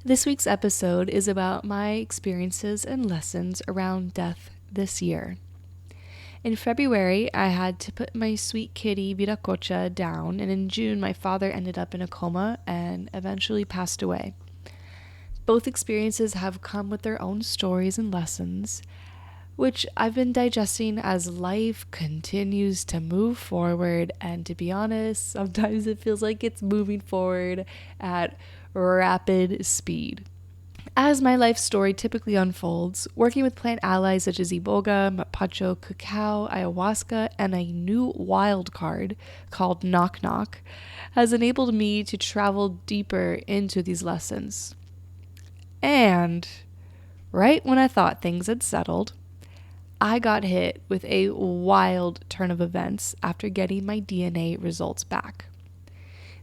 This week's episode is about my experiences and lessons around death this year. In February, I had to put my sweet kitty Viracocha down, and in June, my father ended up in a coma and eventually passed away. Both experiences have come with their own stories and lessons, which I've been digesting as life continues to move forward. And to be honest, sometimes it feels like it's moving forward at rapid speed. As my life story typically unfolds, working with plant allies such as Iboga, Mapacho, Cacao, Ayahuasca, and a new wild card called KnockKnock has enabled me to travel deeper into these lessons. And right when I thought things had settled, I got hit with a wild turn of events after getting my DNA results back.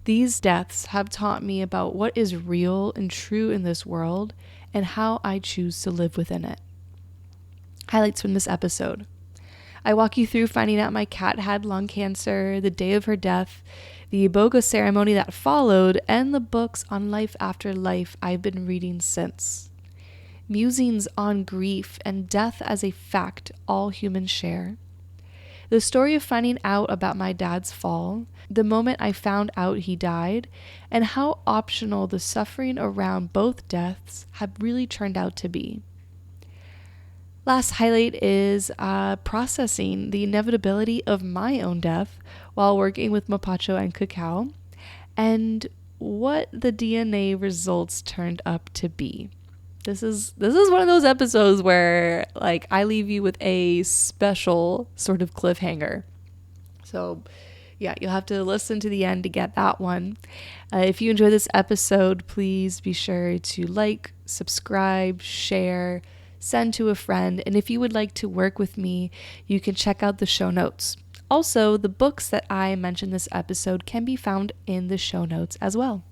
These deaths have taught me about what is real and true in this world and how I choose to live within it. Highlights from this episode. I walk you through finding out my cat had lung cancer, the day of her death, the Iboga ceremony that followed, and the books on life after life I've been reading since. Musings on grief and death as a fact all humans share. The story of finding out about my dad's fall, the moment I found out he died, and how optional the suffering around both deaths have really turned out to be. Last highlight is processing the inevitability of my own death while working with Mapacho and Cacao, and what the DNA results turned up to be. This is one of those episodes where I leave you with a special sort of cliffhanger. So yeah, you'll have to listen to the end to get that one. If you enjoy this episode, please be sure to like, subscribe, share, send to a friend. And if you would like to work with me, you can check out the show notes. Also, the books that I mentioned this episode can be found in the show notes as well.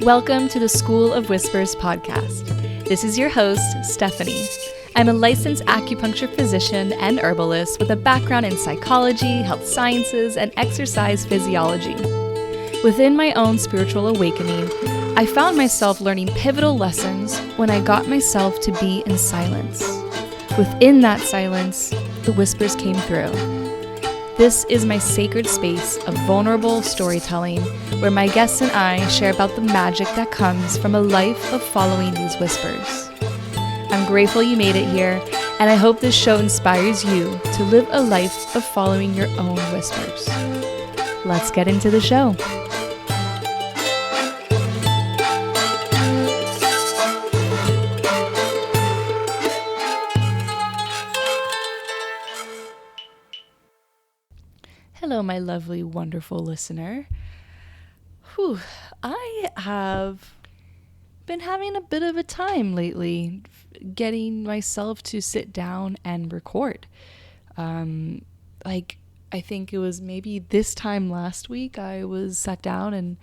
Welcome to the School of Whispers podcast. This is your host, Stephanie. I'm a licensed acupuncture physician and herbalist with a background in psychology, health sciences, and exercise physiology. Within my own spiritual awakening, I found myself learning pivotal lessons when I got myself to be in silence. Within that silence, the whispers came through. This is my sacred space of vulnerable storytelling where my guests and I share about the magic that comes from a life of following these whispers. I'm grateful you made it here, and I hope this show inspires you to live a life of following your own whispers. Let's get into the show. Hello, my lovely, wonderful listener. I have been having a bit of a time lately getting myself to sit down and record. I think it was maybe this time last week I was sat down and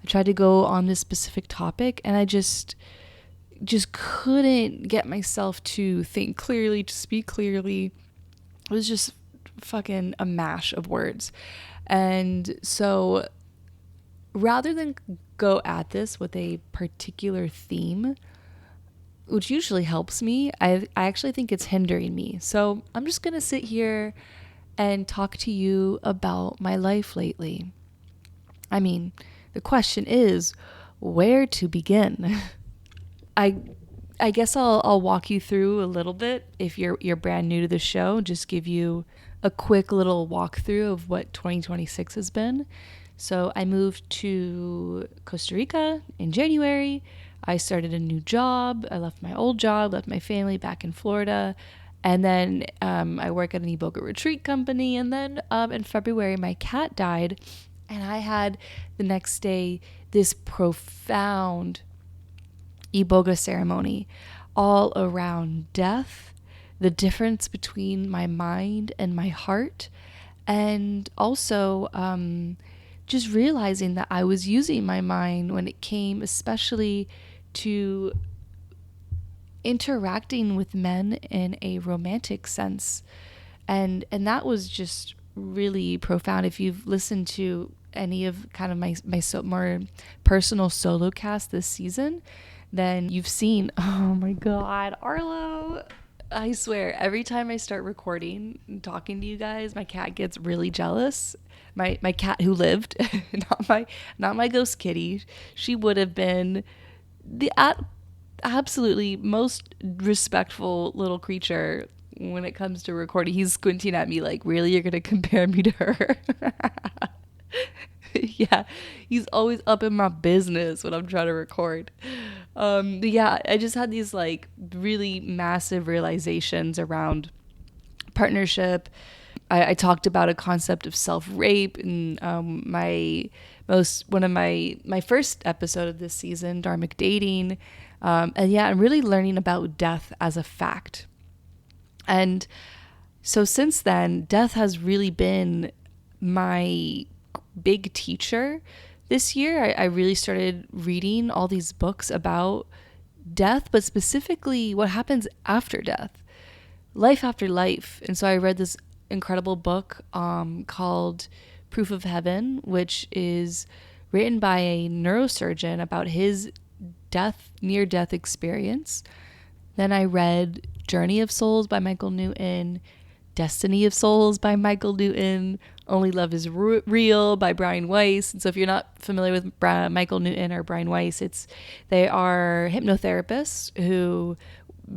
I tried to go on this specific topic, and I just couldn't get myself to think clearly, to speak clearly. It was just fucking a mash of words. And so rather than go at this with a particular theme, which usually helps me, I actually think it's hindering me. So I'm just going to sit here and talk to you about my life lately. I mean, the question is, where to begin? I guess I'll walk you through a little bit. If you're brand new to the show, just give you a quick little walkthrough of what 2026 has been. So I moved to Costa Rica in January. I started a new job. I left my old job, left my family back in Florida. And then I work at an Iboga retreat company. And then in February, my cat died. And I had the next day this profound Iboga ceremony all around death, the difference between my mind and my heart, and also just realizing that I was using my mind when it came especially to interacting with men in a romantic sense. And that was just really profound. If you've listened to any of kind of my more personal solo cast this season, then you've seen, oh my God, Arlo. I swear, every time I start recording and talking to you guys, my cat gets really jealous. My cat who lived, not my ghost kitty. She would have been the absolutely most respectful little creature when it comes to recording. He's squinting at me like, really, you're gonna compare me to her? Yeah, he's always up in my business when I'm trying to record. But yeah, I just had these like really massive realizations around partnership. I talked about a concept of self-rape in my first episode of this season, Dharmic Dating. And yeah, I'm really learning about death as a fact. And so since then, death has really been my big teacher this year. I really started reading all these books about death, but specifically what happens after death, life after life. And so I read this incredible book called Proof of Heaven, which is written by a neurosurgeon about his near-death experience. Then I read Journey of Souls by Michael Newton, Destiny of Souls by Michael Newton, Only Love is Real by Brian Weiss. And so if you're not familiar with Michael Newton or Brian Weiss, they are hypnotherapists who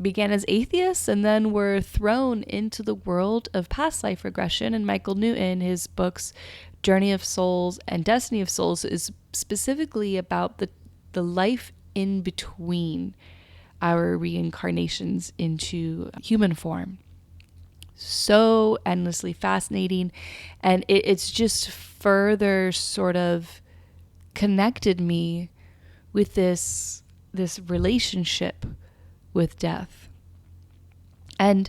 began as atheists and then were thrown into the world of past life regression. And Michael Newton, his books Journey of Souls and Destiny of Souls, is specifically about the life in between our reincarnations into human form. So endlessly fascinating, and it's just further sort of connected me with this relationship with death. And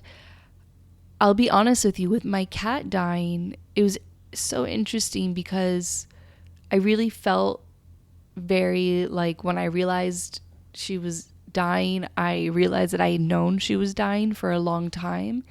I'll be honest with you, with my cat dying, it was so interesting because I really felt very like, when I realized she was dying, I realized that I had known she was dying for a long time.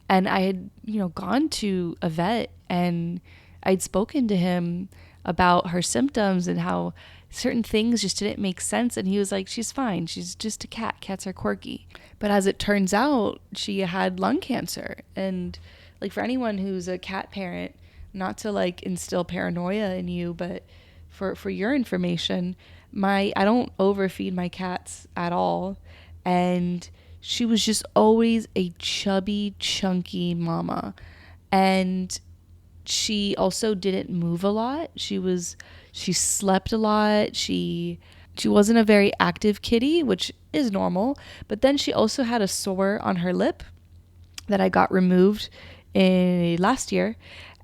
And I had, gone to a vet and I'd spoken to him about her symptoms and how certain things just didn't make sense. And he was like, she's fine. She's just a cat. Cats are quirky. But as it turns out, she had lung cancer. And like, for anyone who's a cat parent, not to like instill paranoia in you, but for your information, I don't overfeed my cats at all. And she was just always a chubby, chunky mama. And she also didn't move a lot. She slept a lot. She wasn't a very active kitty, which is normal. But then she also had a sore on her lip that I got removed last year.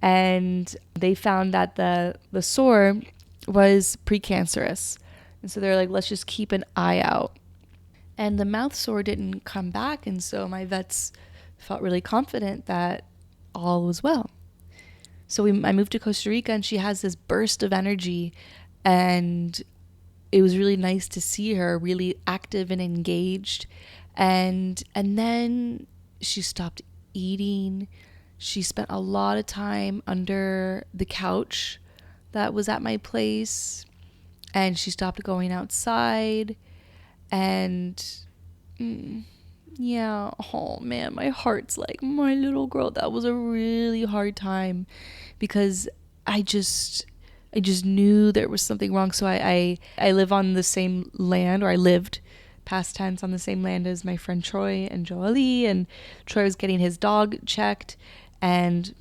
And they found that the sore was precancerous. And so they're like, let's just keep an eye out. And the mouth sore didn't come back. And so my vets felt really confident that all was well. So I moved to Costa Rica and she has this burst of energy. And it was really nice to see her really active and engaged. And then she stopped eating. She spent a lot of time under the couch that was at my place. And she stopped going outside. And yeah, oh man, my heart's like, my little girl. That was a really hard time because I just knew there was something wrong. So I live on the same land, or I lived, past tense, on the same land as my friend Troy and Jolie. And Troy was getting his dog checked, and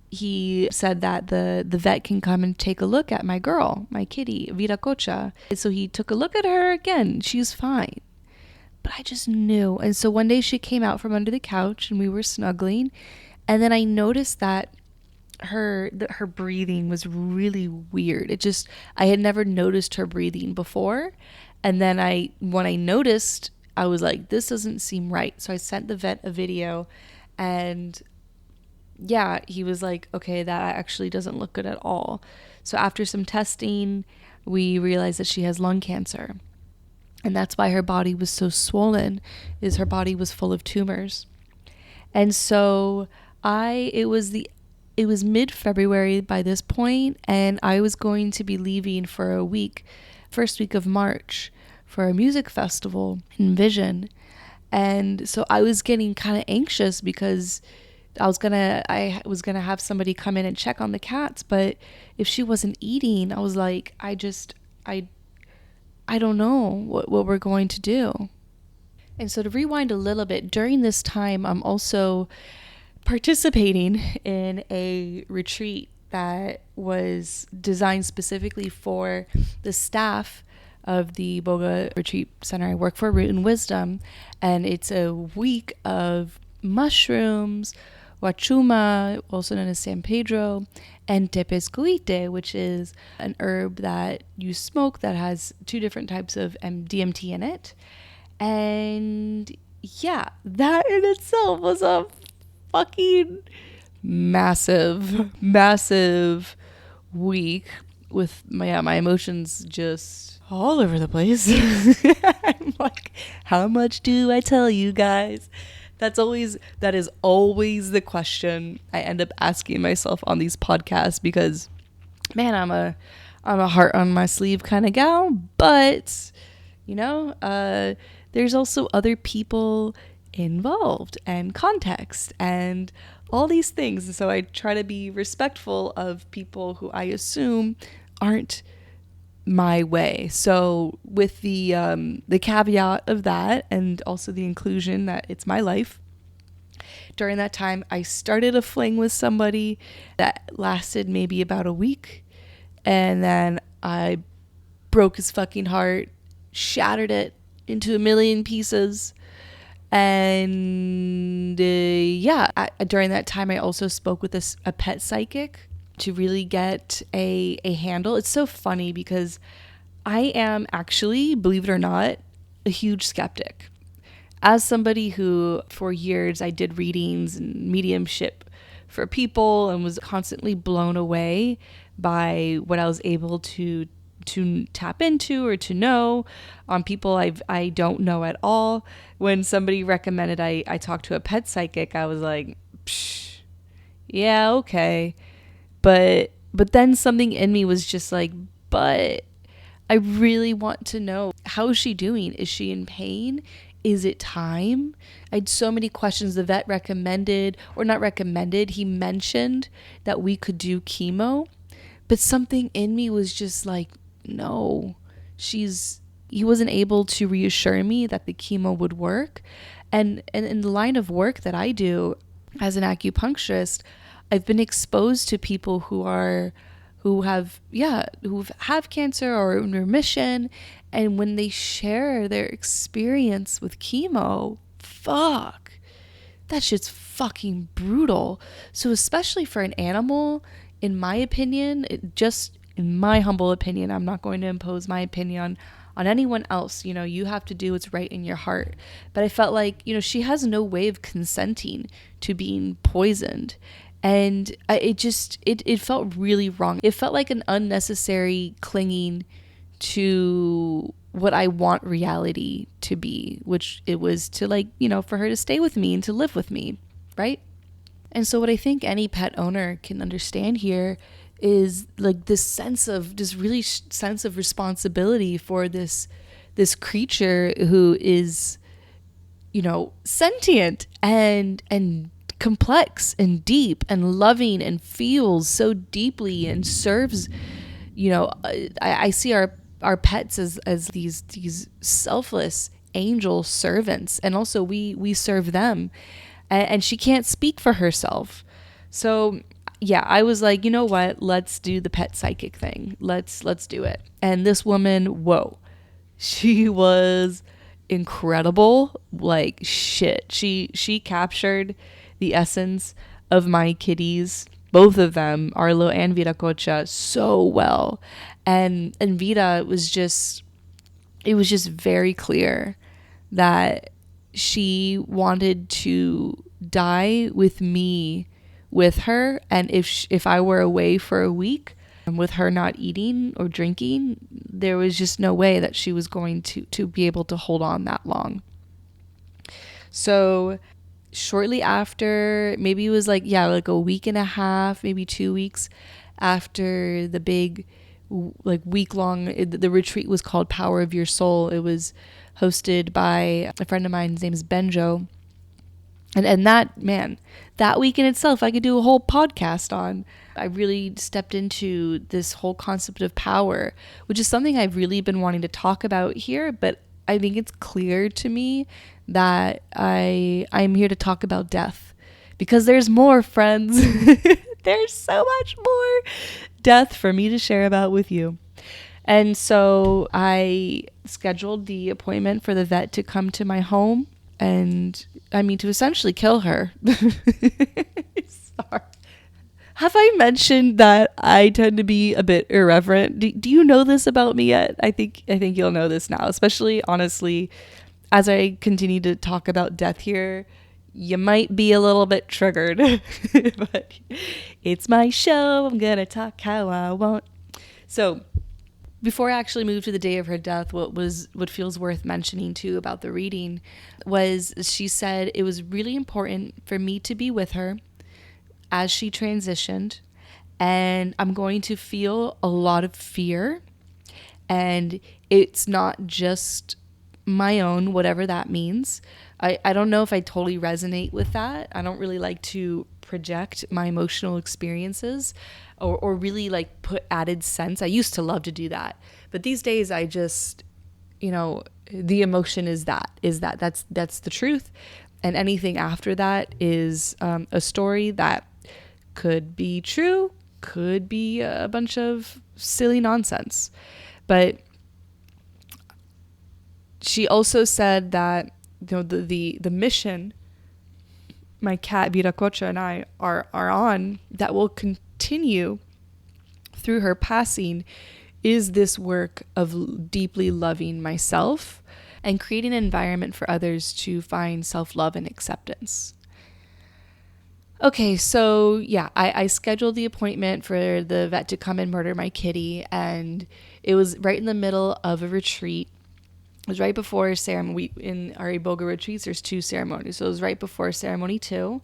he said that the vet can come and take a look at my girl, my kitty, Viracocha. And so he took a look at her again. She's fine. But I just knew. And so one day she came out from under the couch and we were snuggling. And then I noticed that her breathing was really weird. I had never noticed her breathing before. And then when I noticed, I was like, this doesn't seem right. So I sent the vet a video, and yeah, he was like, okay, that actually doesn't look good at all. So after some testing, we realized that she has lung cancer. And that's why her body was so swollen, is her body was full of tumors. And so it was mid-February by this point, and I was going to be leaving for a week, first week of March, for a music festival in Vision. And so I was getting kind of anxious because I was gonna have somebody come in and check on the cats, but if she wasn't eating, I was like, I don't know what we're going to do. And so to rewind a little bit, during this time, I'm also participating in a retreat that was designed specifically for the staff of the Iboga Retreat Center I work for, Root and Wisdom. And it's a week of mushrooms, wachuma, also known as San Pedro, and tepezcuite, which is an herb that you smoke that has 2 different types of DMT in it. And yeah, that in itself was a fucking massive week with my emotions just all over the place. I'm like, how much do I tell you guys? That is always the question I end up asking myself on these podcasts, because man, I'm a heart on my sleeve kind of gal, but there's also other people involved and context and all these things. And so I try to be respectful of people who I assume aren't my way. So with the caveat of that, and also the inclusion that it's my life, during that time I started a fling with somebody that lasted maybe about a week, and then I broke his fucking heart, shattered it into a million pieces. And during that time I also spoke with a pet psychic to really get a handle. It's so funny because I am actually, believe it or not, a huge skeptic. As somebody who for years I did readings and mediumship for people and was constantly blown away by what I was able to tap into or to know on people I don't know at all. When somebody recommended I talk to a pet psychic, I was like, psh, yeah, okay. But then something in me was just like, but I really want to know, how is she doing? Is she in pain? Is it time? I had so many questions. The vet recommended, or not recommended, he mentioned that we could do chemo, but something in me was just like, no, he wasn't able to reassure me that the chemo would work. And in the line of work that I do as an acupuncturist, I've been exposed to people who have cancer or in remission, and when they share their experience with chemo, fuck, that shit's fucking brutal. So especially for an animal, in my opinion, in my humble opinion, I'm not going to impose my opinion on anyone else. You have to do what's right in your heart. But I felt like, she has no way of consenting to being poisoned. And it felt really wrong. It felt like an unnecessary clinging to what I want reality to be, which it was to, like, for her to stay with me and to live with me, right? And so what I think any pet owner can understand here is like this sense of responsibility for this creature who is, sentient and complex and deep and loving and feels so deeply and serves, I see our pets as these selfless angel servants, and also we serve them, and she can't speak for herself. So yeah, I was like, you know what? Let's do the pet psychic thing. Let's do it. And this woman, whoa, she was incredible. Like shit. She captured the essence of my kitties, both of them, Arlo and Viracocha, so well. And Vita was just very clear that she wanted to die with me with her, and if I were away for a week, And with her not eating or drinking, there was just no way that she was going to be able to hold on that long. So shortly after, maybe it was like a week and a half, maybe 2 weeks after the big week-long, the retreat was called Power of Your Soul. It was hosted by a friend of mine. His name is Benjo. And that week in itself, I could do a whole podcast on. I really stepped into this whole concept of power, which is something I've really been wanting to talk about here, but I think it's clear to me that I'm here to talk about death, because there's more, friends. There's so much more death for me to share about with you. And so I scheduled the appointment for the vet to come to my home and, to essentially kill her. Sorry. Have I mentioned that I tend to be a bit irreverent? Do you know this about me yet? I think you'll know this now, especially, honestly, as I continue to talk about death here. You might be a little bit triggered, but it's my show. I'm going to talk how I want. So before I actually moved to the day of her death, what feels worth mentioning too about the reading was she said it was really important for me to be with her as she transitioned, and I'm going to feel a lot of fear, and it's not just my own, whatever that means. I don't know if I totally resonate with that. I don't really like to project my emotional experiences or really put added sense. I used to love to do that, but these days I just, the emotion is that's the truth, and anything after that is a story that could be true, could be a bunch of silly nonsense. But she also said that the mission my cat Viracocha and I are on, that will continue through her passing, is this work of deeply loving myself and creating an environment for others to find self-love and acceptance. Okay, so I scheduled the appointment for the vet to come and murder my kitty, and it was right in the middle of a retreat. It was right before ceremony. In our Iboga retreats, there's 2 ceremonies. So it was right before ceremony 2,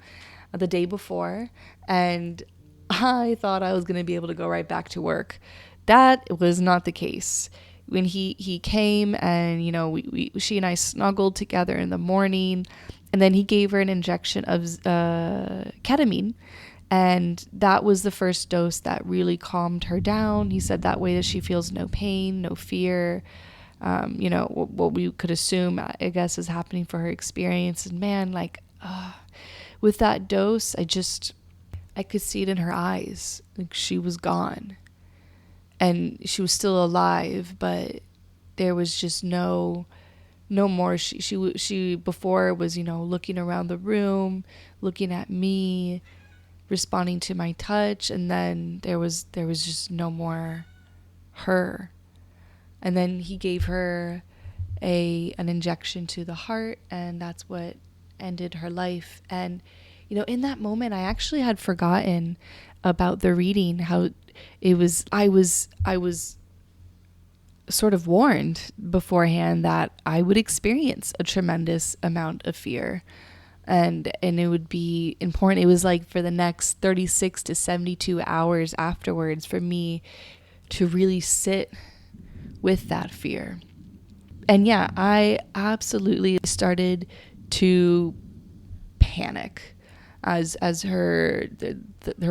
the day before. And I thought I was going to be able to go right back to work. That was not the case. When he came and, she and I snuggled together in the morning, and then he gave her an injection of ketamine. And that was the first dose that really calmed her down. He said that way that she feels no pain, no fear. What we could assume, I guess, is happening for her experience. And man, with that dose, I could see it in her eyes. She was gone, and she was still alive, but there was just no more. She before was, looking around the room, looking at me, responding to my touch. And then there was just no more her. And then he gave her an injection to the heart, and that's what ended her life. And, in that moment, I actually had forgotten about the reading, how I was sort of warned beforehand that I would experience a tremendous amount of fear. And it would be important. It was for the next 36 to 72 hours afterwards for me to really sit with that fear. And I absolutely started to panic as her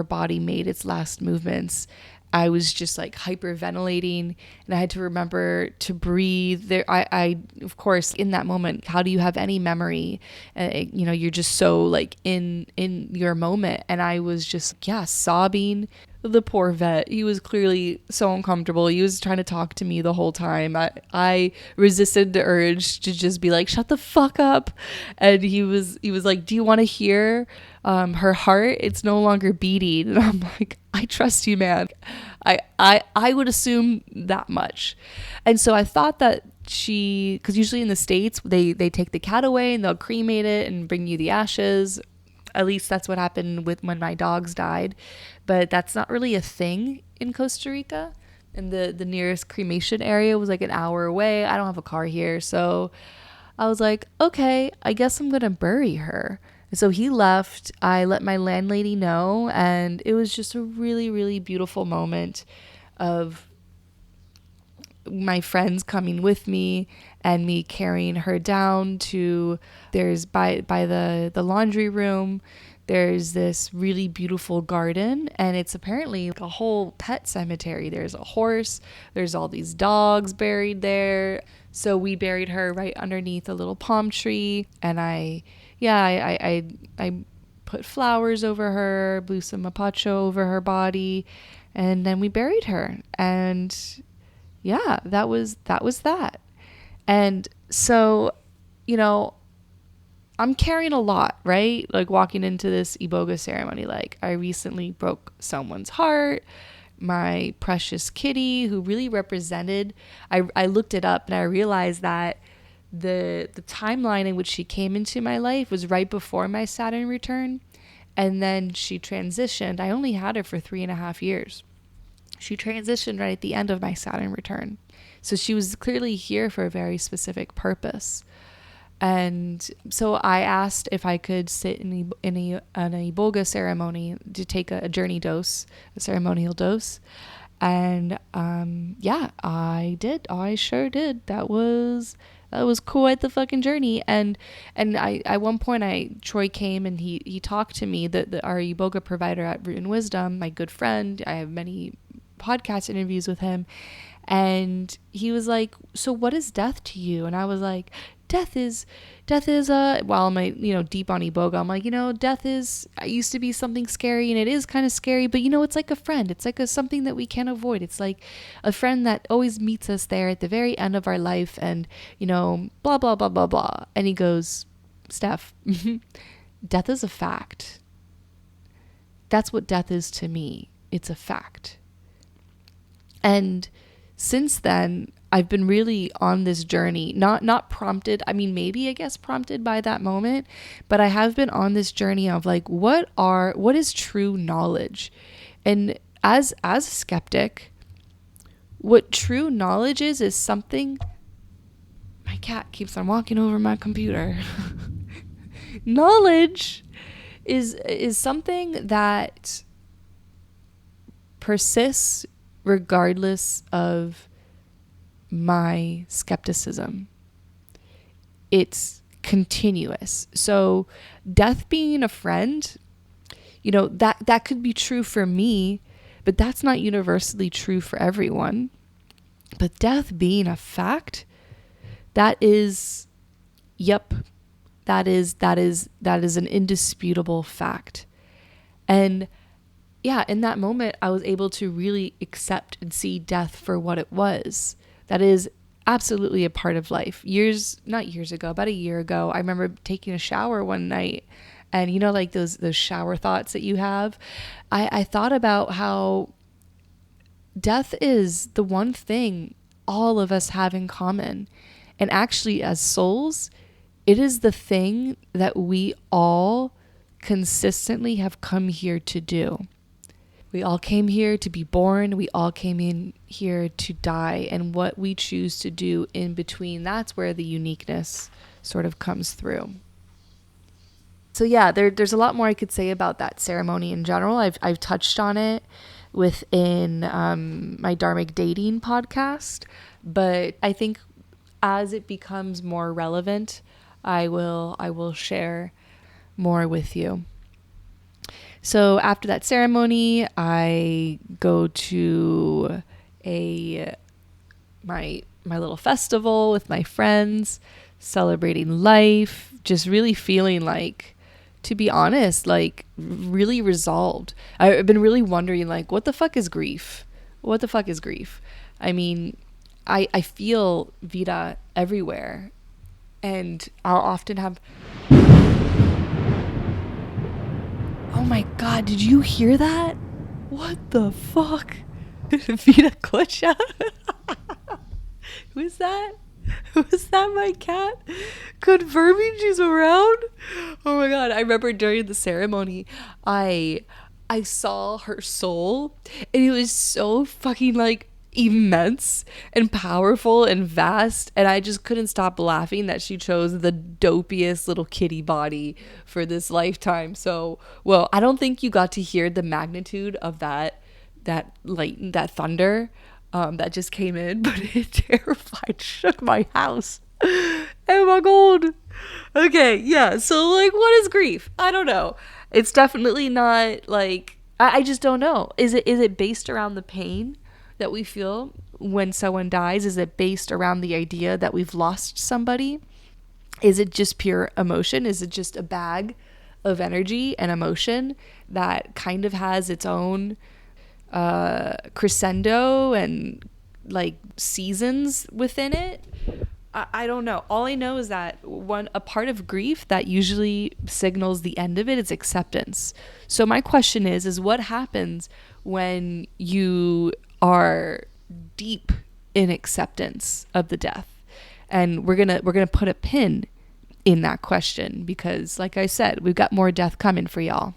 body made its last movements. I was just hyperventilating, and I had to remember to breathe. I of course, in that moment, how do you have any memory? You're just so in your moment, and I was just sobbing. The poor vet, he was clearly so uncomfortable. He was trying to talk to me the whole time. I resisted the urge to just be shut the fuck up. And he was like, do you want to hear her heart? It's no longer beating. And I'm like, I trust you, man. I would assume that much. And so I thought that because usually in the States, they take the cat away and they'll cremate it and bring you the ashes. At least that's what happened with when my dogs died. But that's not really a thing in Costa Rica. And the nearest cremation area was like an hour away. I don't have a car here. So I was like, okay, I guess I'm going to bury her. And so he left. I let my landlady know. And it was just a really, really beautiful moment of my friends coming with me and me carrying her down to, there's by the laundry room, there's this really beautiful garden, and it's apparently like a whole pet cemetery. There's a horse, there's all these dogs buried there. So we buried her right underneath a little palm tree, and I put flowers over her, blew some Mapacho over her body, and then we buried her. And yeah, that was that. And so, I'm carrying a lot, right? Like walking into this Iboga ceremony, like I recently broke someone's heart, my precious kitty who really represented, I looked it up and I realized that the timeline in which she came into my life was right before my Saturn return. And then she transitioned. I only had her for 3.5 years. She transitioned right at the end of my Saturn return. So she was clearly here for a very specific purpose. And so I asked if I could sit in an Iboga ceremony to take a journey dose, a ceremonial dose. And I did. I sure did. That was quite the fucking journey. And I at one point Troy came and he talked to me, our Iboga provider at Root and Wisdom, my good friend. I have many podcast interviews with him, and he was like, so what is death to you? And I was like, death is while I'm deep on Iboga, I'm like, death used to be something scary, and it is kind of scary, but it's like a friend. It's like something that we can't avoid. It's like a friend that always meets us there at the very end of our life, and blah blah blah blah blah. And he goes, Steph, death is a fact. That's what death is to me. It's a fact. And since then, I've been really on this journey, not prompted. I mean, maybe I guess prompted by that moment, but I have been on this journey of like, what is true knowledge? And as a skeptic, what true knowledge is something. My cat keeps on walking over my computer. Knowledge is something that persists regardless of my skepticism. It's continuous. So death being a friend, that could be true for me, but that's not universally true for everyone. But death being a fact, that is an indisputable fact. And yeah, in that moment, I was able to really accept and see death for what it was. That is absolutely a part of life. Not years ago, about a year ago, I remember taking a shower one night, and like those shower thoughts that you have. I thought about how death is the one thing all of us have in common. And actually, as souls, it is the thing that we all consistently have come here to do. We all came here to be born. We all came in here to die. And what we choose to do in between, that's where the uniqueness sort of comes through. So yeah, there's a lot more I could say about that ceremony in general. I've touched on it within my Dharmic Dating podcast. But I think as it becomes more relevant, I will share more with you. So after that ceremony, I go to my little festival with my friends, celebrating life, just really feeling like, to be honest, like really resolved. I've been really wondering, like, what the fuck is grief? What the fuck is grief? I mean, I feel Vita everywhere, and I'll often have... Oh my God, did you hear that? What the fuck? Viracocha? Who's that? Was that my cat confirming she's around? Oh my god, I remember during the ceremony, I saw her soul, and it was so fucking like immense and powerful and vast, and I just couldn't stop laughing that she chose the dopiest little kitty body for this lifetime. So, well, I don't think you got to hear the magnitude of that thunder that just came in, but it terrified, shook my house. Oh my god. Okay, yeah. So like, what is grief? I don't know. It's definitely not like, I just don't know. Is it based around the pain that we feel when someone dies? Is it based around the idea that we've lost somebody? Is it just pure emotion? Is it just a bag of energy and emotion that kind of has its own crescendo and like seasons within it? I don't know. All I know is that a part of grief that usually signals the end of it is acceptance. So my question is what happens when you are deep in acceptance of the death? And we're gonna put a pin in that question because, like I said, we've got more death coming for y'all.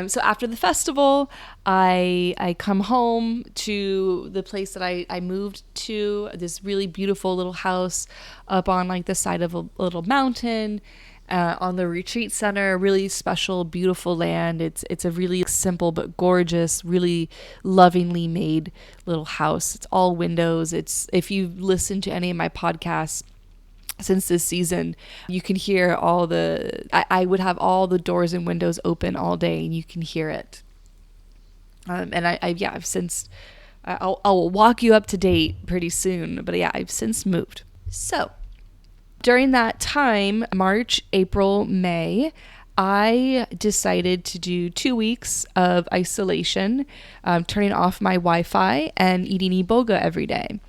So after the festival, I come home to the place that I moved to, this really beautiful little house up on like the side of a little mountain on the retreat center. Really special, beautiful land. It's a really simple but gorgeous, really lovingly made little house. It's all windows. It's, if you've listened to any of my podcasts since this season, you can hear all I would have all the doors and windows open all day and you can hear it. And I've since, I'll walk you up to date pretty soon, but yeah, I've since moved. So during that time, March, April, May, I decided to do 2 weeks of isolation, turning off my Wi-Fi and eating Iboga every day.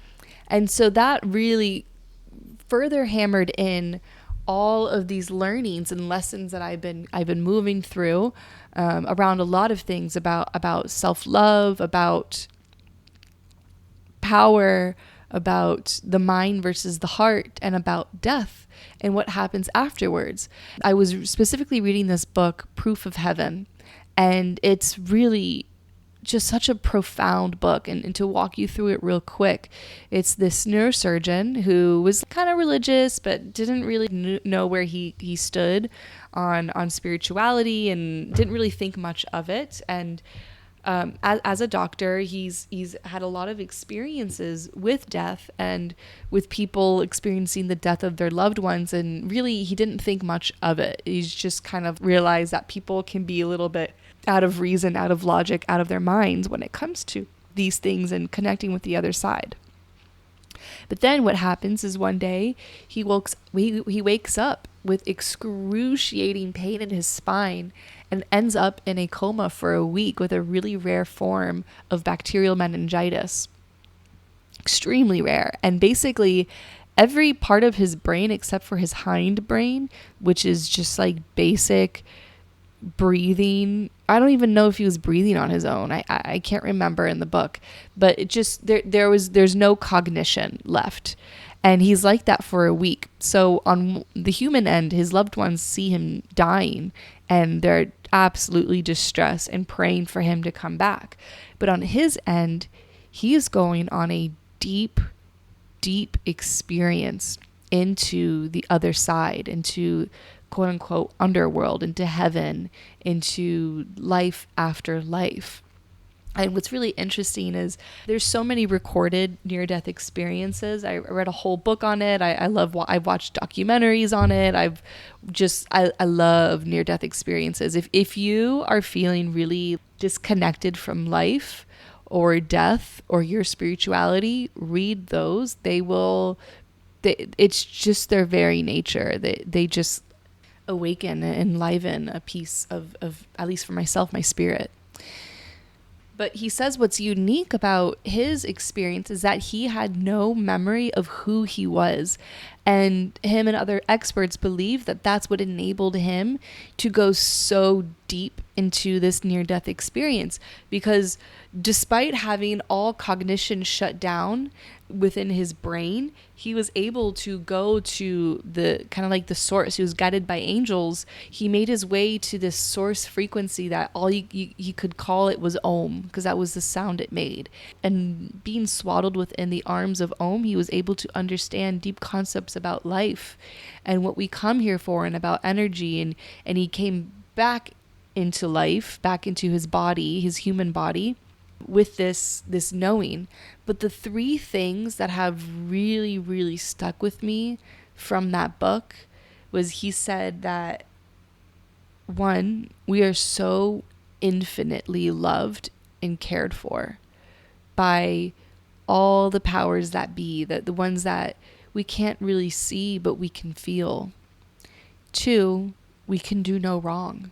And so that really further hammered in all of these learnings and lessons that I've been moving through around a lot of things about self-love, about power, about the mind versus the heart, and about death and what happens afterwards. I was specifically reading this book, Proof of Heaven, and it's really just such a profound book. And to walk you through it real quick, it's this neurosurgeon who was kind of religious but didn't really know where he stood on spirituality and didn't really think much of it. And as a doctor, he's had a lot of experiences with death and with people experiencing the death of their loved ones, and really he didn't think much of it. He's just kind of realized that people can be a little bit out of reason, out of logic, out of their minds when it comes to these things and connecting with the other side. But then what happens is one day he wakes up with excruciating pain in his spine and ends up in a coma for a week with a really rare form of bacterial meningitis. Extremely rare. And basically every part of his brain except for his hind brain, which is just like basic breathing. I don't even know if he was breathing on his own. I can't remember in the book, but it just there's no cognition left. And he's like that for a week. So on the human end, his loved ones see him dying and they're absolutely distressed and praying for him to come back. But on his end, he is going on a deep, deep experience into the other side, into quote unquote underworld, into heaven, into life after life. And what's really interesting is there's so many recorded near-death experiences. I read a whole book on it. I've watched documentaries on it. I love near-death experiences. If you are feeling really disconnected from life or death or your spirituality, read those. It's just their very nature. They just awaken and enliven a piece of, at least for myself, my spirit. But he says what's unique about his experience is that he had no memory of who he was. And him and other experts believe that that's what enabled him to go so deep into this near-death experience. Because despite having all cognition shut down, within his brain, he was able to go to the kind of like the source. He was guided by angels. He made his way to this source frequency that all he could call it was Om, because that was the sound it made. And being swaddled within the arms of Om, he was able to understand deep concepts about life and what we come here for, and about energy. And he came back into life, back into his body, his human body, with this knowing. But the three things that have really, really stuck with me from that book was, he said that, one, we are so infinitely loved and cared for by all the powers that be, the ones that we can't really see but we can feel. Two, we can do no wrong,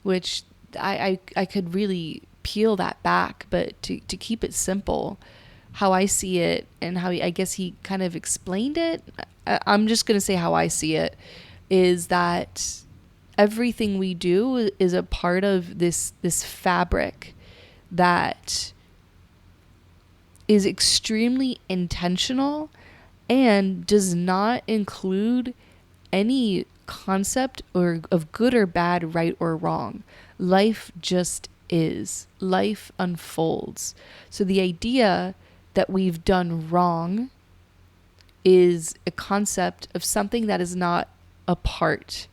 which I could really peel that back, but to keep it simple, how I see it, and how I guess he kind of explained it, I'm just going to say how I see it, is that everything we do is a part of this fabric that is extremely intentional and does not include any concept or of good or bad, right or wrong. Life just is. Life unfolds. So the idea that we've done wrong is a concept of something that is not a part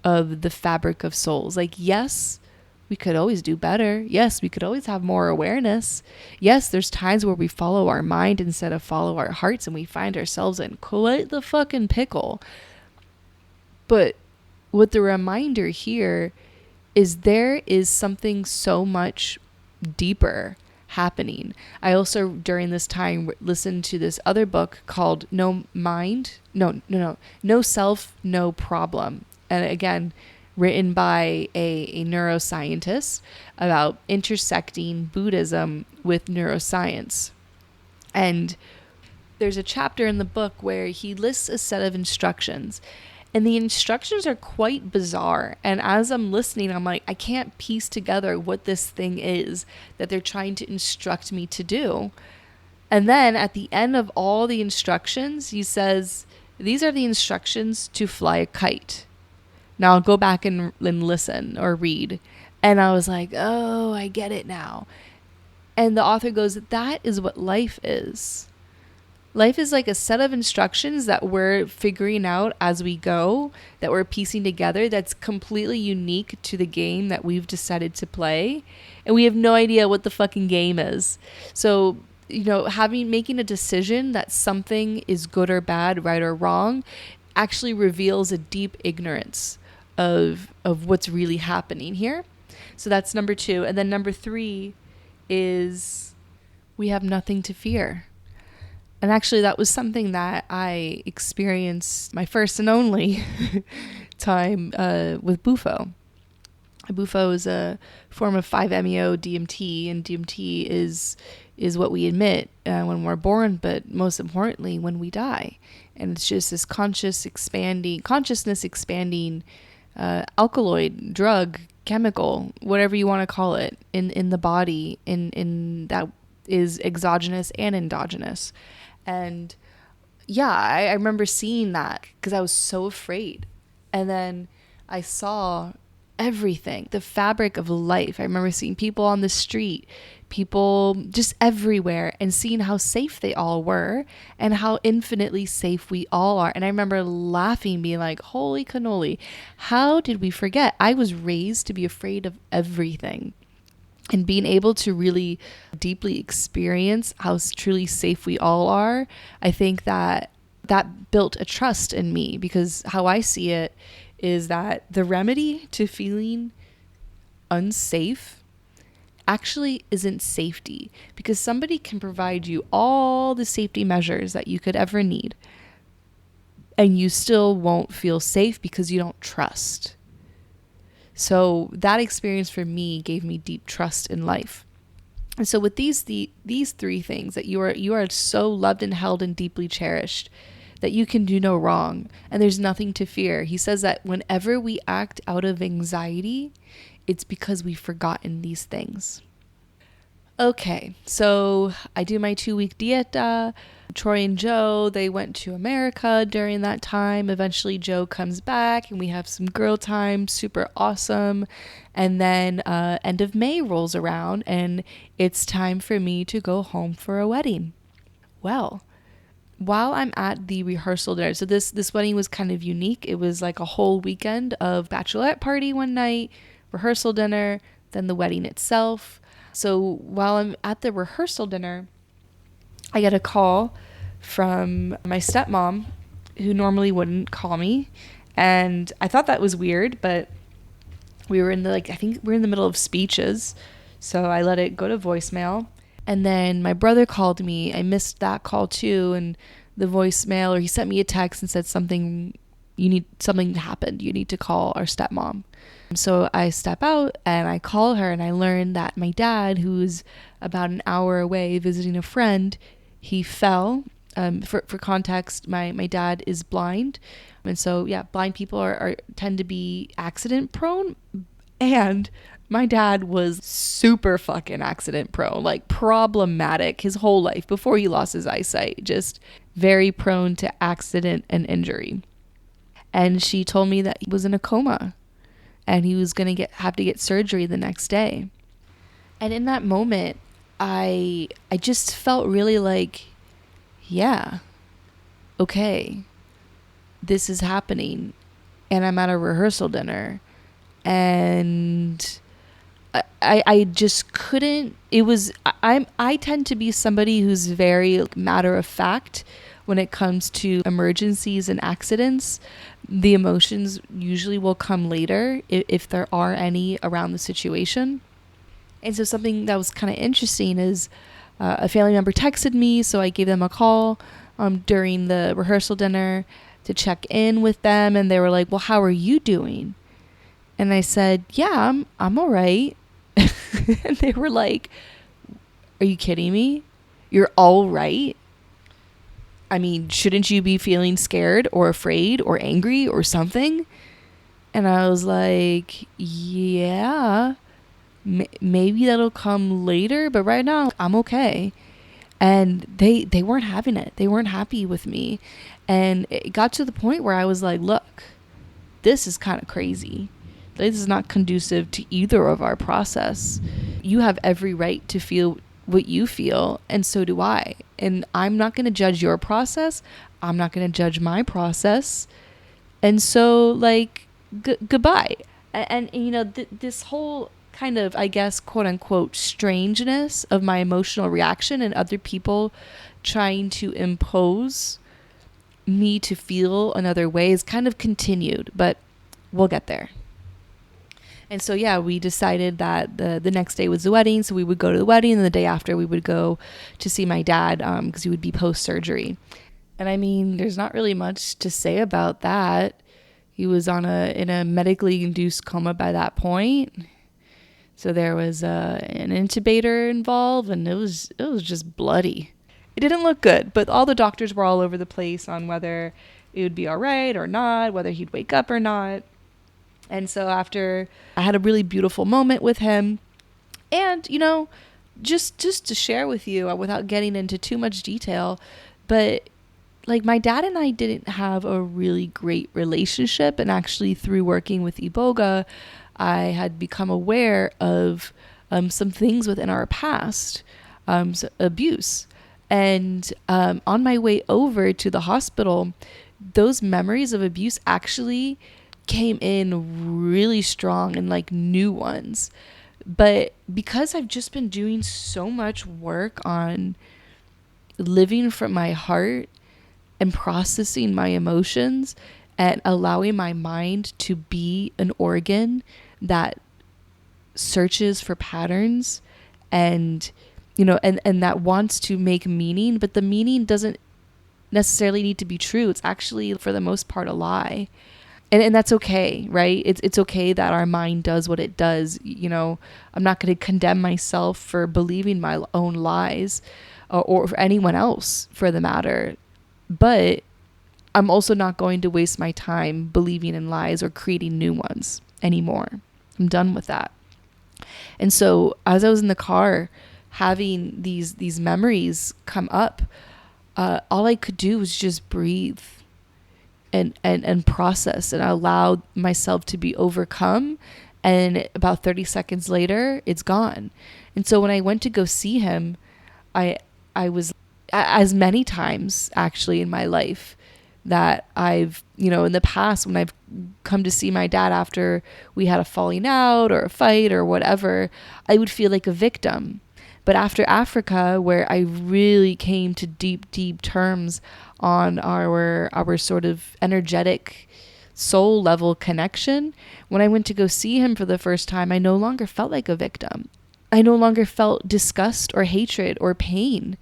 of the fabric of souls. Like, yes, we could always do better. Yes, we could always have more awareness. Yes, there's times where we follow our mind instead of follow our hearts, and we find ourselves in quite the fucking pickle. But what the reminder here is, there is something so much deeper happening. I also, during this time, listened to this other book called No Self, No Problem. And again, written by a neuroscientist, about intersecting Buddhism with neuroscience. And there's a chapter in the book where he lists a set of instructions. And the instructions are quite bizarre. And as I'm listening, I'm like, I can't piece together what this thing is that they're trying to instruct me to do. And then at the end of all the instructions, he says, these are the instructions to fly a kite. Now I'll go back and listen or read. And I was like, oh, I get it now. And the author goes, that is what life is. Life is like a set of instructions that we're figuring out as we go, that we're piecing together, that's completely unique to the game that we've decided to play. And we have no idea what the fucking game is. So, making a decision that something is good or bad, right or wrong, actually reveals a deep ignorance of what's really happening here. So that's number 2. And then number 3 is, we have nothing to fear. And actually, that was something that I experienced my first and only time with Bufo. Bufo is a form of 5-MeO DMT, and DMT is what we emit when we're born, but most importantly, when we die. And it's just this consciousness expanding alkaloid, drug, chemical, whatever you want to call it, in the body, in that is exogenous and endogenous. And yeah, I remember seeing that because I was so afraid. And then I saw everything, the fabric of life. I remember seeing people on the street, people just everywhere, and seeing how safe they all were and how infinitely safe we all are. And I remember laughing, being like, holy cannoli, how did we forget? I was raised to be afraid of everything. And being able to really deeply experience how truly safe we all are, I think that built a trust in me, because how I see it is that the remedy to feeling unsafe actually isn't safety, because somebody can provide you all the safety measures that you could ever need, and you still won't feel safe because you don't trust. So that experience for me gave me deep trust in life. And so with these 3 things, that you are so loved and held and deeply cherished, that you can do no wrong and there's nothing to fear. He says that whenever we act out of anxiety, it's because we've forgotten these things. Okay, so I do my 2 week dieta. Troy and Joe, they went to America during that time. Eventually, Joe comes back and we have some girl time, super awesome. And then end of May rolls around and it's time for me to go home for a wedding. Well, while I'm at the rehearsal dinner, so this wedding was kind of unique. It was like a whole weekend of bachelorette party one night, rehearsal dinner, then the wedding itself. So while I'm at the rehearsal dinner, I get a call from my stepmom, who normally wouldn't call me, and I thought that was weird, but we were in the I think we're in the middle of speeches, so I let it go to voicemail. And then my brother called me. I missed that call too, and the voicemail, or he sent me a text and said something happened. You need to call our stepmom. So I step out and I call her and I learn that my dad, who's about an hour away visiting a friend, he fell. For context, my dad is blind. And so, yeah, blind people tend to be accident prone. And my dad was super fucking accident prone, like problematic his whole life before he lost his eyesight, just very prone to accident and injury. And she told me that he was in a coma and he was going to have to get surgery the next day. And in that moment, I just felt really like, yeah, okay, this is happening. And I'm at a rehearsal dinner. And I just couldn't. I tend to be somebody who's very matter of fact when it comes to emergencies and accidents. The emotions usually will come later if there are any around the situation. And so something that was kind of interesting is a family member texted me, so I gave them a call during the rehearsal dinner to check in with them, and they were like, well, how are you doing? And I said, yeah, I'm all right. And they were like, are you kidding me? You're all right? I mean, shouldn't you be feeling scared or afraid or angry or something? And I was like, yeah, maybe that'll come later, but right now I'm okay. And they weren't having it. They weren't happy with me. And it got to the point where I was like, look, this is kind of crazy. This is not conducive to either of our process. You have every right to feel what you feel, and so do I. And I'm not going to judge your process. I'm not going to judge my process. And so, like, goodbye. And you know, this whole kind of, I guess, quote unquote, strangeness of my emotional reaction and other people trying to impose me to feel another way is kind of continued, but we'll get there. And so, yeah, we decided that the next day was the wedding. So we would go to the wedding, and the day after we would go to see my dad because he would be post-surgery. And I mean, there's not really much to say about that. He was in a medically induced coma by that point. So there was an intubator involved, and it was just bloody. It didn't look good, but all the doctors were all over the place on whether it would be all right or not, whether he'd wake up or not. And so after I had a really beautiful moment with him, and, you know, just to share with you without getting into too much detail, but like my dad and I didn't have a really great relationship. And actually through working with Iboga, I had become aware of some things within our past, so abuse. And on my way over to the hospital, those memories of abuse actually came in really strong and like new ones. But because I've just been doing so much work on living from my heart and processing my emotions and allowing my mind to be an organ that searches for patterns and, you know, and that wants to make meaning, but the meaning doesn't necessarily need to be true. It's actually, for the most part, a lie. And that's okay, right? It's okay that our mind does what it does. You know, I'm not going to condemn myself for believing my own lies or for anyone else for the matter. But I'm also not going to waste my time believing in lies or creating new ones anymore. I'm done with that. And so as I was in the car having these memories come up, all I could do was just breathe and process, and allow myself to be overcome. And about 30 seconds later, it's gone. And so when I went to go see him, I was, as many times actually in my life that I've, in the past, when I've come to see my dad after we had a falling out or a fight or whatever, I would feel like a victim. But after Africa, where I really came to deep terms on our sort of energetic soul level connection, when I went to go see him for the first time, I no longer felt like a victim. I no longer felt disgust or hatred or pain.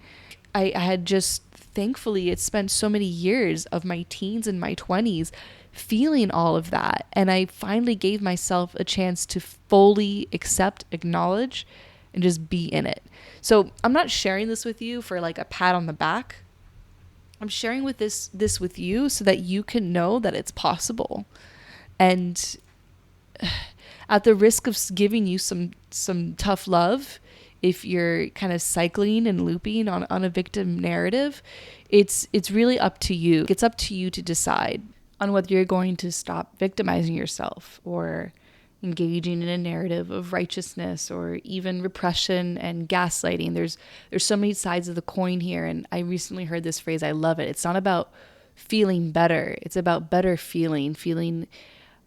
I had just, thankfully, it spent so many years of my teens and my 20s feeling all of that. And I finally gave myself a chance to fully accept, acknowledge, and just be in it. So I'm not sharing this with you for like a pat on the back. I'm sharing with this with you so that you can know that it's possible. And at the risk of giving you some tough love, if you're kind of cycling and looping on a victim narrative, it's really up to you. It's up to you to decide on whether you're going to stop victimizing yourself or engaging in a narrative of righteousness or even repression and gaslighting. There's so many sides of the coin here. And I recently heard this phrase. I love it. It's not about feeling better. It's about better feeling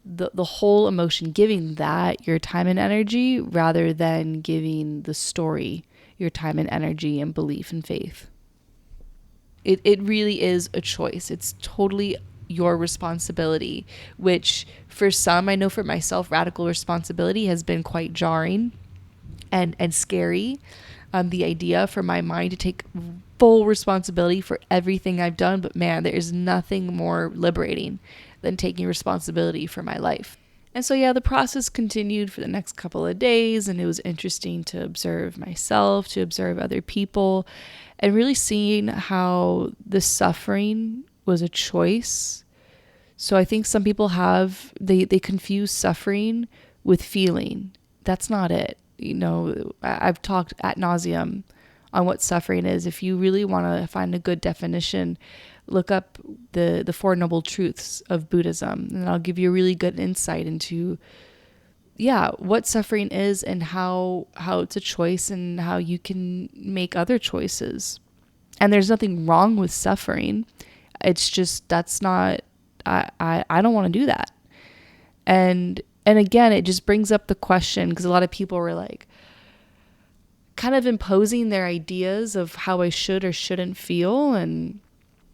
the whole emotion, giving that your time and energy rather than giving the story your time and energy and belief and faith. It really is a choice. It's totally your responsibility, which for some, I know for myself, radical responsibility has been quite jarring and scary. The idea for my mind to take full responsibility for everything I've done. But man, there is nothing more liberating than taking responsibility for my life. And so, yeah, the process continued for the next couple of days, and it was interesting to observe myself, to observe other people, and really seeing how the suffering was a choice. So I think some people they confuse suffering with feeling. That's not it. I've talked ad nauseum on what suffering is. If you really want to find a good definition, look up the Four Noble Truths of Buddhism, and I'll give you a really good insight into, what suffering is and how it's a choice and how you can make other choices. And there's nothing wrong with suffering. It's just, that's not, I don't want to do that. And again, it just brings up the question, because a lot of people were like kind of imposing their ideas of how I should or shouldn't feel. And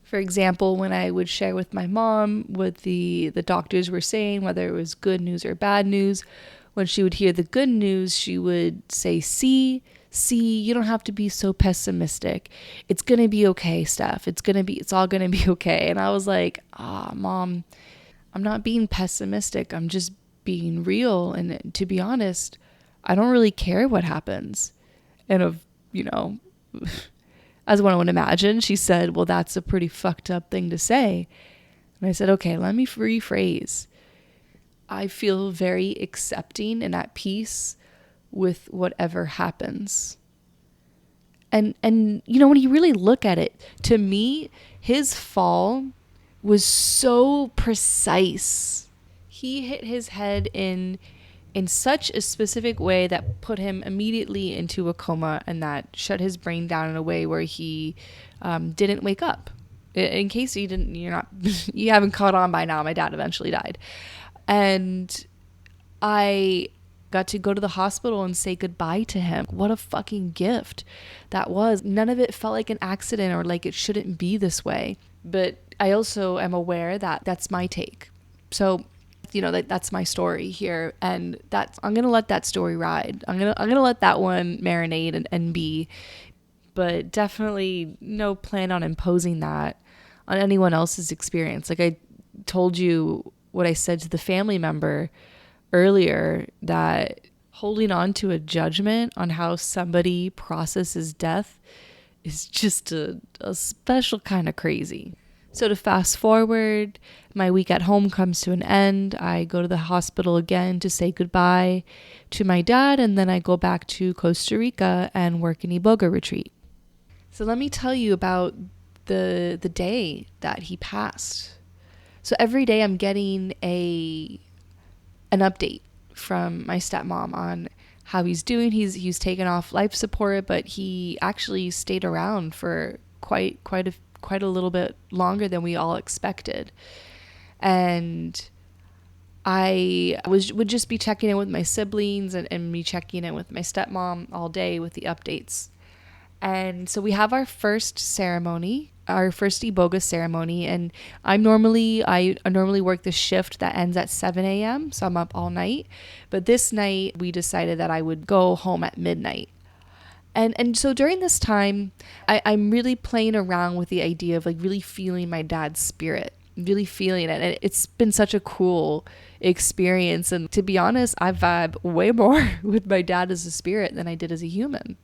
for example, when I would share with my mom what the doctors were saying, whether it was good news or bad news, when she would hear the good news, she would say, see, you don't have to be so pessimistic. It's going to be okay, Steph. It's all going to be okay. And I was like, Mom, I'm not being pessimistic. I'm just being real. And to be honest, I don't really care what happens. And as one would imagine, she said, well, that's a pretty fucked up thing to say. And I said, okay, let me rephrase. I feel very accepting and at peace with whatever happens. And when you really look at it, to me, his fall was so precise. He hit his head in such a specific way that put him immediately into a coma, and that shut his brain down in a way where he didn't wake up. In case you haven't caught on by now, my dad eventually died. And I got to go to the hospital and say goodbye to him. What a fucking gift that was. None of it felt like an accident or like it shouldn't be this way. But I also am aware that that's my take. So, that's my story here, and I'm going to let that story ride. I'm going to let that one marinate and be, but definitely no plan on imposing that on anyone else's experience. Like I told you what I said to the family member earlier, that holding on to a judgment on how somebody processes death is just a special kind of crazy. So to fast forward, my week at home comes to an end. I go to the hospital again to say goodbye to my dad, and then I go back to Costa Rica and work an Iboga retreat. So let me tell you about the day that he passed. So every day I'm getting an update from my stepmom on how he's doing. He's taken off life support, but he actually stayed around for quite a little bit longer than we all expected. And I would just be checking in with my siblings and me checking in with my stepmom all day with the updates. And so we have our first ceremony, our first Iboga ceremony, and I normally work the shift that ends at 7 a.m., so I'm up all night. But this night we decided that I would go home at midnight. And so during this time, I'm really playing around with the idea of like really feeling my dad's spirit, really feeling it. And it's been such a cool experience. And to be honest, I vibe way more with my dad as a spirit than I did as a human.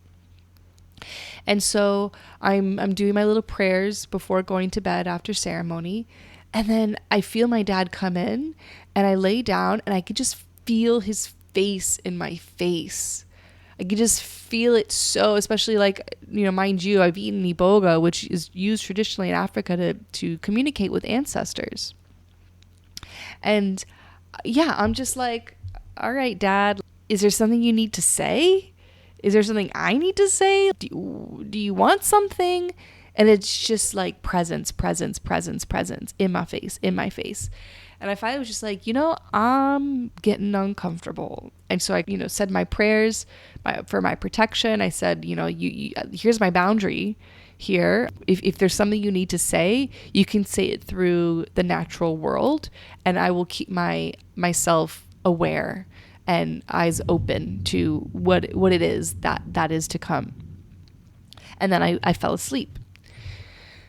And so I'm doing my little prayers before going to bed after ceremony. And then I feel my dad come in and I lay down and I could just feel his face in my face. I could just feel it so, especially like, mind you, I've eaten Iboga, which is used traditionally in Africa to communicate with ancestors. And yeah, I'm just like, all right, Dad, is there something you need to say? Is there something I need to say? Do you want something? And it's just like presence in my face. And I finally was just like, I'm getting uncomfortable. And so I, said my prayers for my protection. I said, here's my boundary here. If there's something you need to say, you can say it through the natural world. And I will keep myself aware and eyes open to what it is that is to come. And then I fell asleep.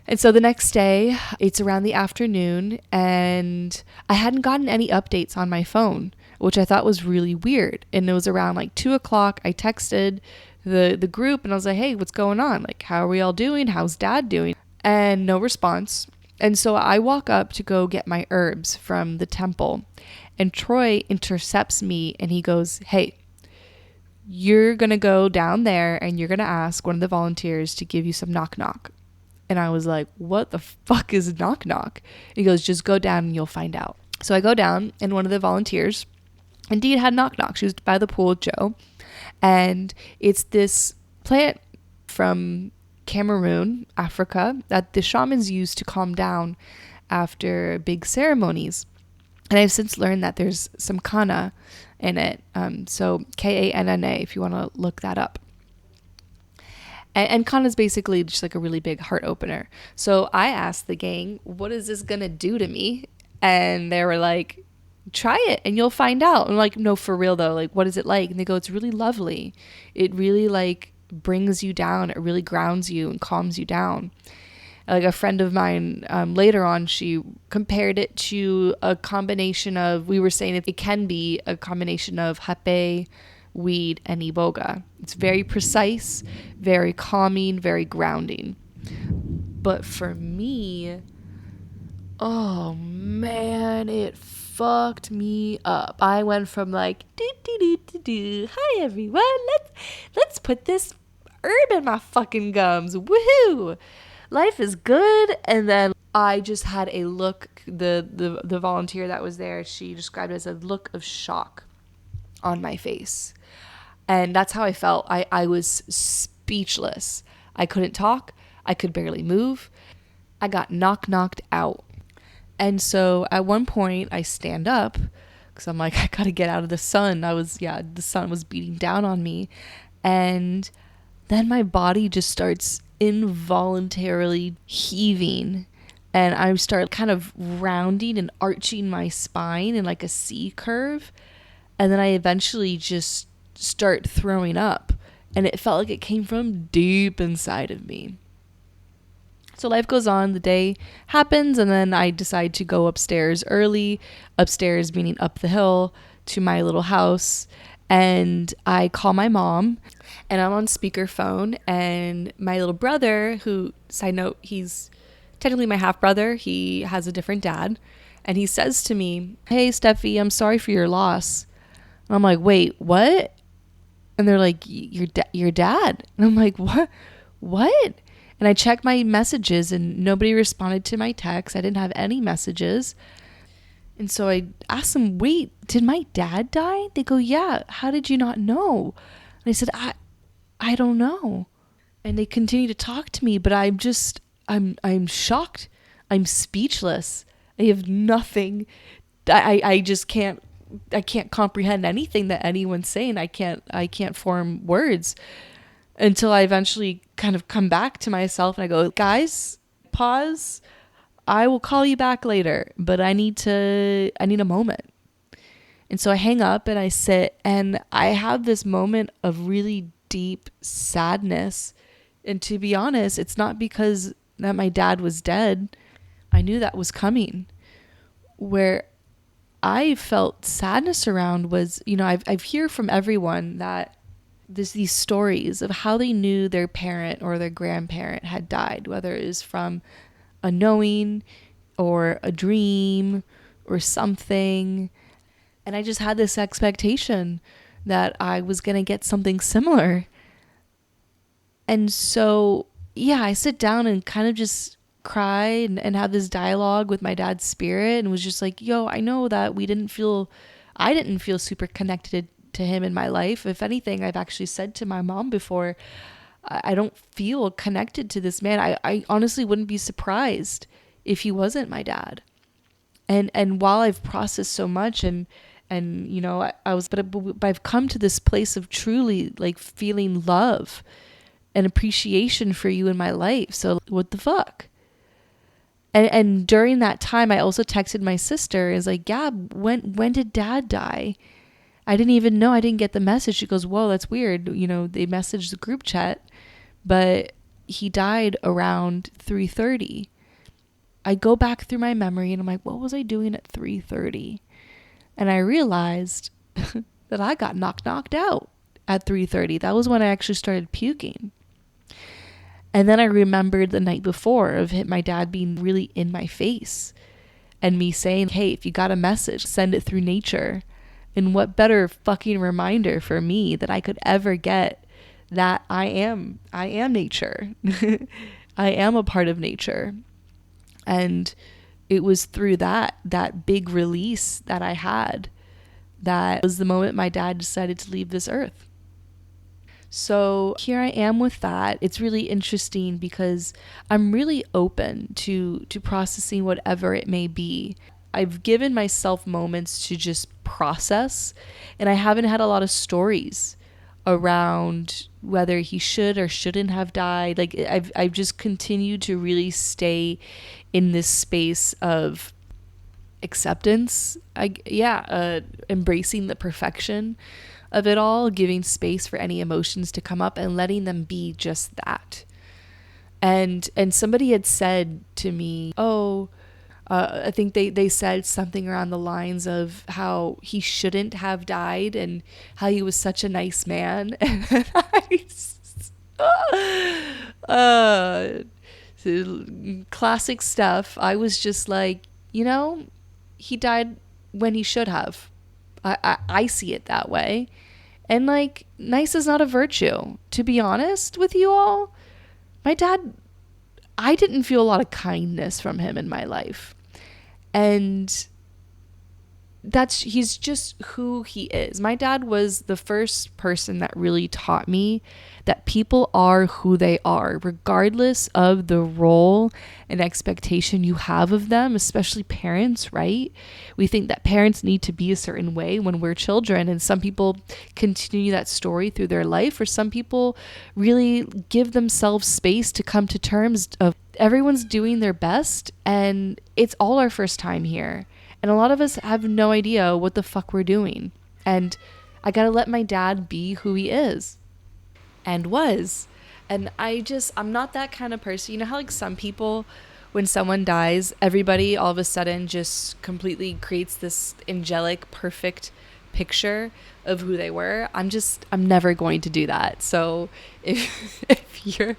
And so the next day, it's around the afternoon, and I hadn't gotten any updates on my phone, which I thought was really weird. And it was around like 2:00. I texted the group, and I was like, hey, what's going on? Like, how are we all doing? How's Dad doing? And no response. And so I walk up to go get my herbs from the temple, and Troy intercepts me, and he goes, hey, you're going to go down there, and you're going to ask one of the volunteers to give you some KnockKnock. And I was like, what the fuck is KnockKnock? He goes, just go down and you'll find out. So I go down, and one of the volunteers indeed had KnockKnock. She was by the pool with Joe. And it's this plant from Cameroon, Africa, that the shamans use to calm down after big ceremonies. And I've since learned that there's some kanna in it. So Kanna, if you want to look that up. And kanna is basically just like a really big heart opener. So I asked the gang, what is this going to do to me? And they were like, try it and you'll find out. I'm like, no, for real though. Like, what is it like? And they go, it's really lovely. It really like brings you down. It really grounds you and calms you down. Like a friend of mine, later on, she compared it to a combination of, we were saying it can be a combination of hape, weed, and Iboga. It's very precise, very calming, very grounding. But for me, oh man, it fucked me up. I went from like, hi everyone, let's put this herb in my fucking gums, woohoo, life is good. And then I just had a look, the volunteer that was there, she described it as a look of shock on my face. And that's how I felt. I was speechless. I couldn't talk. I could barely move. I got knocked out. And so at one point I stand up because I'm like, I gotta get out of the sun. The sun was beating down on me. And then my body just starts involuntarily heaving. And I start kind of rounding and arching my spine in like a C curve. And then I eventually just start throwing up, and it felt like it came from deep inside of me. So life goes on, the day happens, and then I decide to go upstairs early, upstairs meaning up the hill to my little house, and I call my mom, and I'm on speakerphone, and my little brother, who, side note, he's technically my half brother. He has a different dad. And he says to me, "Hey, Steffi, I'm sorry for your loss." And I'm like, "Wait, what?" And they're like, your dad?" And I'm like, what? And I checked my messages and nobody responded to my text. I didn't have any messages. And so I asked them, "Wait, did my dad die?" They go, "Yeah. How did you not know?" And I said, I don't know. And they continue to talk to me, but I'm shocked. I'm speechless. I have nothing. I just can't comprehend anything that anyone's saying. I can't form words until I eventually kind of come back to myself and I go, "Guys, pause. I will call you back later, but I need a moment." And so I hang up and I sit and I have this moment of really deep sadness. And to be honest, it's not because that my dad was dead. I knew that was coming. Where I felt sadness around was, I've heard from everyone that there's these stories of how they knew their parent or their grandparent had died, whether it was from a knowing or a dream or something. And I just had this expectation that I was going to get something similar. And so, yeah, I sit down and kind of just cry and have this dialogue with my dad's spirit and was just like, yo, I know that I didn't feel super connected to him in my life. If anything, I've actually said to my mom before, I don't feel connected to this man. I honestly wouldn't be surprised if he wasn't my dad. And while I've processed so much and but I've come to this place of truly like feeling love and appreciation for you in my life. So what the fuck? And during that time, I also texted my sister. Is like, "Yeah, when did dad die?" I didn't even know. I didn't get the message. She goes, "Whoa, that's weird." They messaged the group chat, but he died around 3:30. I go back through my memory and I'm like, what was I doing at 3:30? And I realized that I got knocked out at 3:30. That was when I actually started puking. And then I remembered the night before of my dad being really in my face and me saying, "Hey, if you got a message, send it through nature." And what better fucking reminder for me that I could ever get that I am nature. I am a part of nature. And it was through that big release that I had that was the moment my dad decided to leave this earth. So here I am with that. It's really interesting because I'm really open to processing whatever it may be. I've given myself moments to just process, and I haven't had a lot of stories around whether he should or shouldn't have died. Like I've just continued to really stay in this space of acceptance. Embracing the perfection of it all, giving space for any emotions to come up and letting them be just that. And somebody had said to me, I think they said something around the lines of how he shouldn't have died and how he was such a nice man. And classic stuff. I was just like, he died when he should have. I see it that way. And like, nice is not a virtue. To be honest with you all, my dad, I didn't feel a lot of kindness from him in my life. And he's just who he is. My dad was the first person that really taught me that people are who they are, regardless of the role and expectation you have of them, especially parents, right? We think that parents need to be a certain way when we're children, and some people continue that story through their life, or some people really give themselves space to come to terms of everyone's doing their best, and it's all our first time here. And a lot of us have no idea what the fuck we're doing. And I gotta let my dad be who he is. And was. And I'm not that kind of person. You know how like some people, when someone dies, everybody all of a sudden just completely creates this angelic, perfect picture of who they were. I'm never going to do that. So if you're...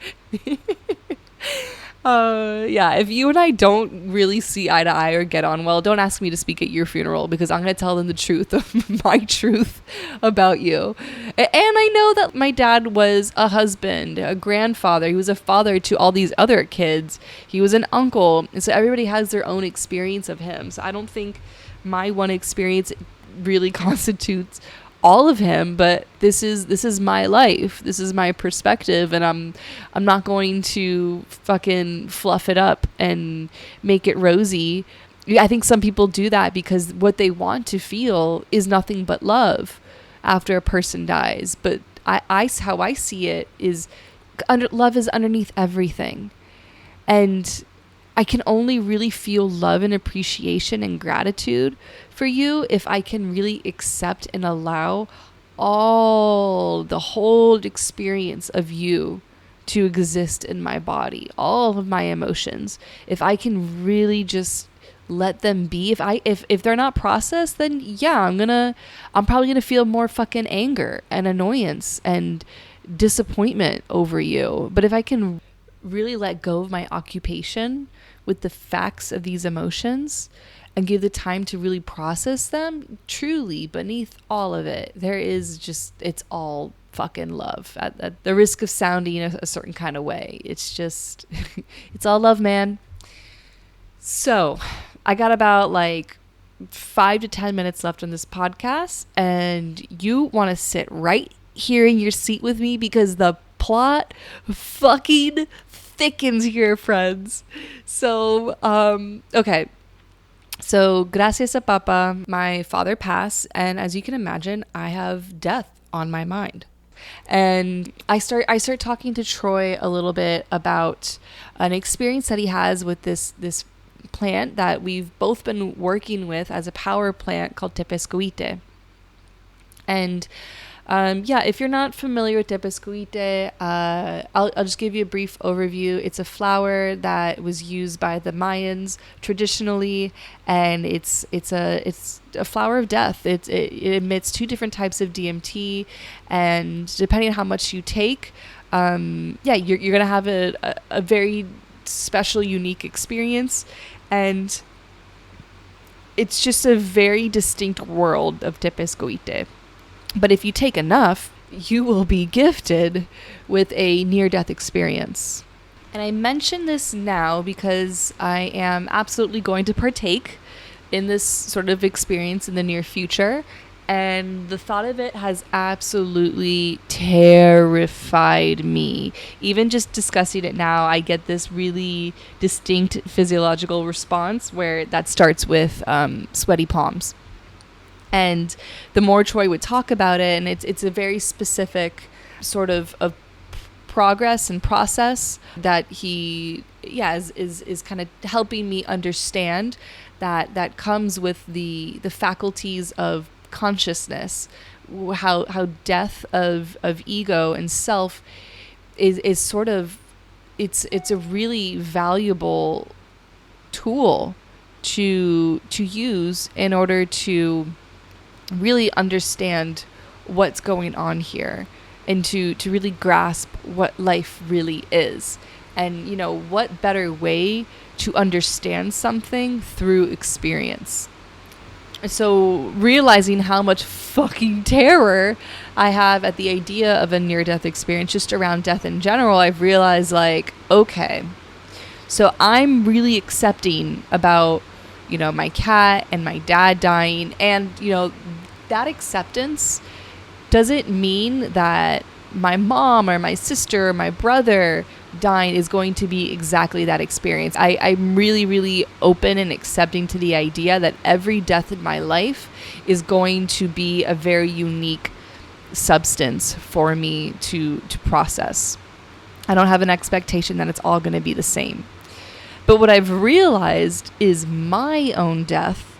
Yeah, if you and I don't really see eye to eye or get on well, don't ask me to speak at your funeral, because I'm going to tell them the truth of my truth about you. And I know that my dad was a husband, a grandfather. He was a father to all these other kids. He was an uncle. And so everybody has their own experience of him. So I don't think my one experience really constitutes all of him, but this is my life. This is my perspective, and I'm not going to fucking fluff it up and make it rosy. I think some people do that because what they want to feel is nothing but love after a person dies. But how I see it is love is underneath everything. And I can only really feel love and appreciation and gratitude for you if I can really accept and allow the whole experience of you to exist in my body, all of my emotions. If I can really just let them be, if they're not processed, then yeah, I'm probably gonna feel more fucking anger and annoyance and disappointment over you. But if I can really let go of my occupation with the facts of these emotions and give the time to really process them, truly beneath all of it, there is just, it's all fucking love at the risk of sounding a certain kind of way. It's just, it's all love, man. So I got about like 5 to 10 minutes left on this podcast, and you want to sit right here in your seat with me because the plot fucking thickens here, friends. So, okay. So, gracias a Papa, my father passed, and as you can imagine, I have death on my mind. And I start talking to Troy a little bit about an experience that he has with this plant that we've both been working with as a power plant called Tepescoite. And if you're not familiar with Tepescoite, I'll just give you a brief overview. It's a flower that was used by the Mayans traditionally, and it's a flower of death. It emits 2 different types of DMT, and depending on how much you take, you're gonna have a very special, unique experience, and it's just a very distinct world of Tepescoite. But if you take enough, you will be gifted with a near-death experience. And I mention this now because I am absolutely going to partake in this sort of experience in the near future. And the thought of it has absolutely terrified me. Even just discussing it now, I get this really distinct physiological response where that starts with sweaty palms. And the more Troy would talk about it, and it's a very specific sort of progress and process that he is kind of helping me understand that comes with the faculties of consciousness, how death of ego and self is sort of it's a really valuable tool to use in order to really understand what's going on here and to really grasp what life really is. And, you know, what better way to understand something through experience? So realizing how much fucking terror I have at the idea of a near-death experience, just around death in general, I've realized, like, okay, so I'm really accepting about, you know, my cat and my dad dying, and, you know, that acceptance doesn't mean that my mom or my sister or my brother dying is going to be exactly that experience. I'm really, really open and accepting to the idea that every death in my life is going to be a very unique substance for me to process. I don't have an expectation that it's all going to be the same. But what I've realized is my own death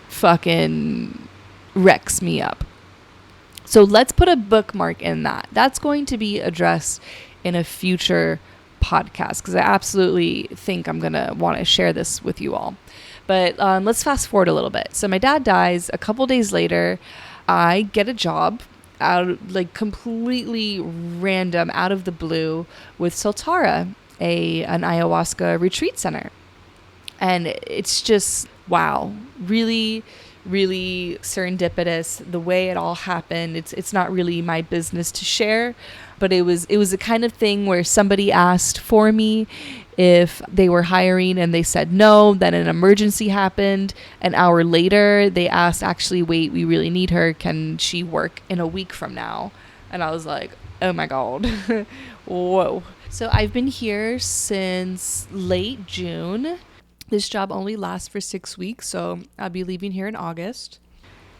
fucking wrecks me up. So let's put a bookmark in that. That's going to be addressed in a future podcast because I absolutely think I'm going to want to share this with you all. But let's fast forward a little bit. So my dad dies. A couple days later, I get a job out, like, completely random, out of the blue, with Soltara. an ayahuasca retreat center. And it's just, wow, really, really serendipitous the way it all happened. It's not really my business to share, but it was a kind of thing where somebody asked for me if they were hiring and they said no. Then an emergency happened. An hour later, they asked, actually, wait, we really need her. Can she work in a week from now? And I was like, oh my God. Whoa. So I've been here since late June. This job only lasts for 6 weeks, so I'll be leaving here in August.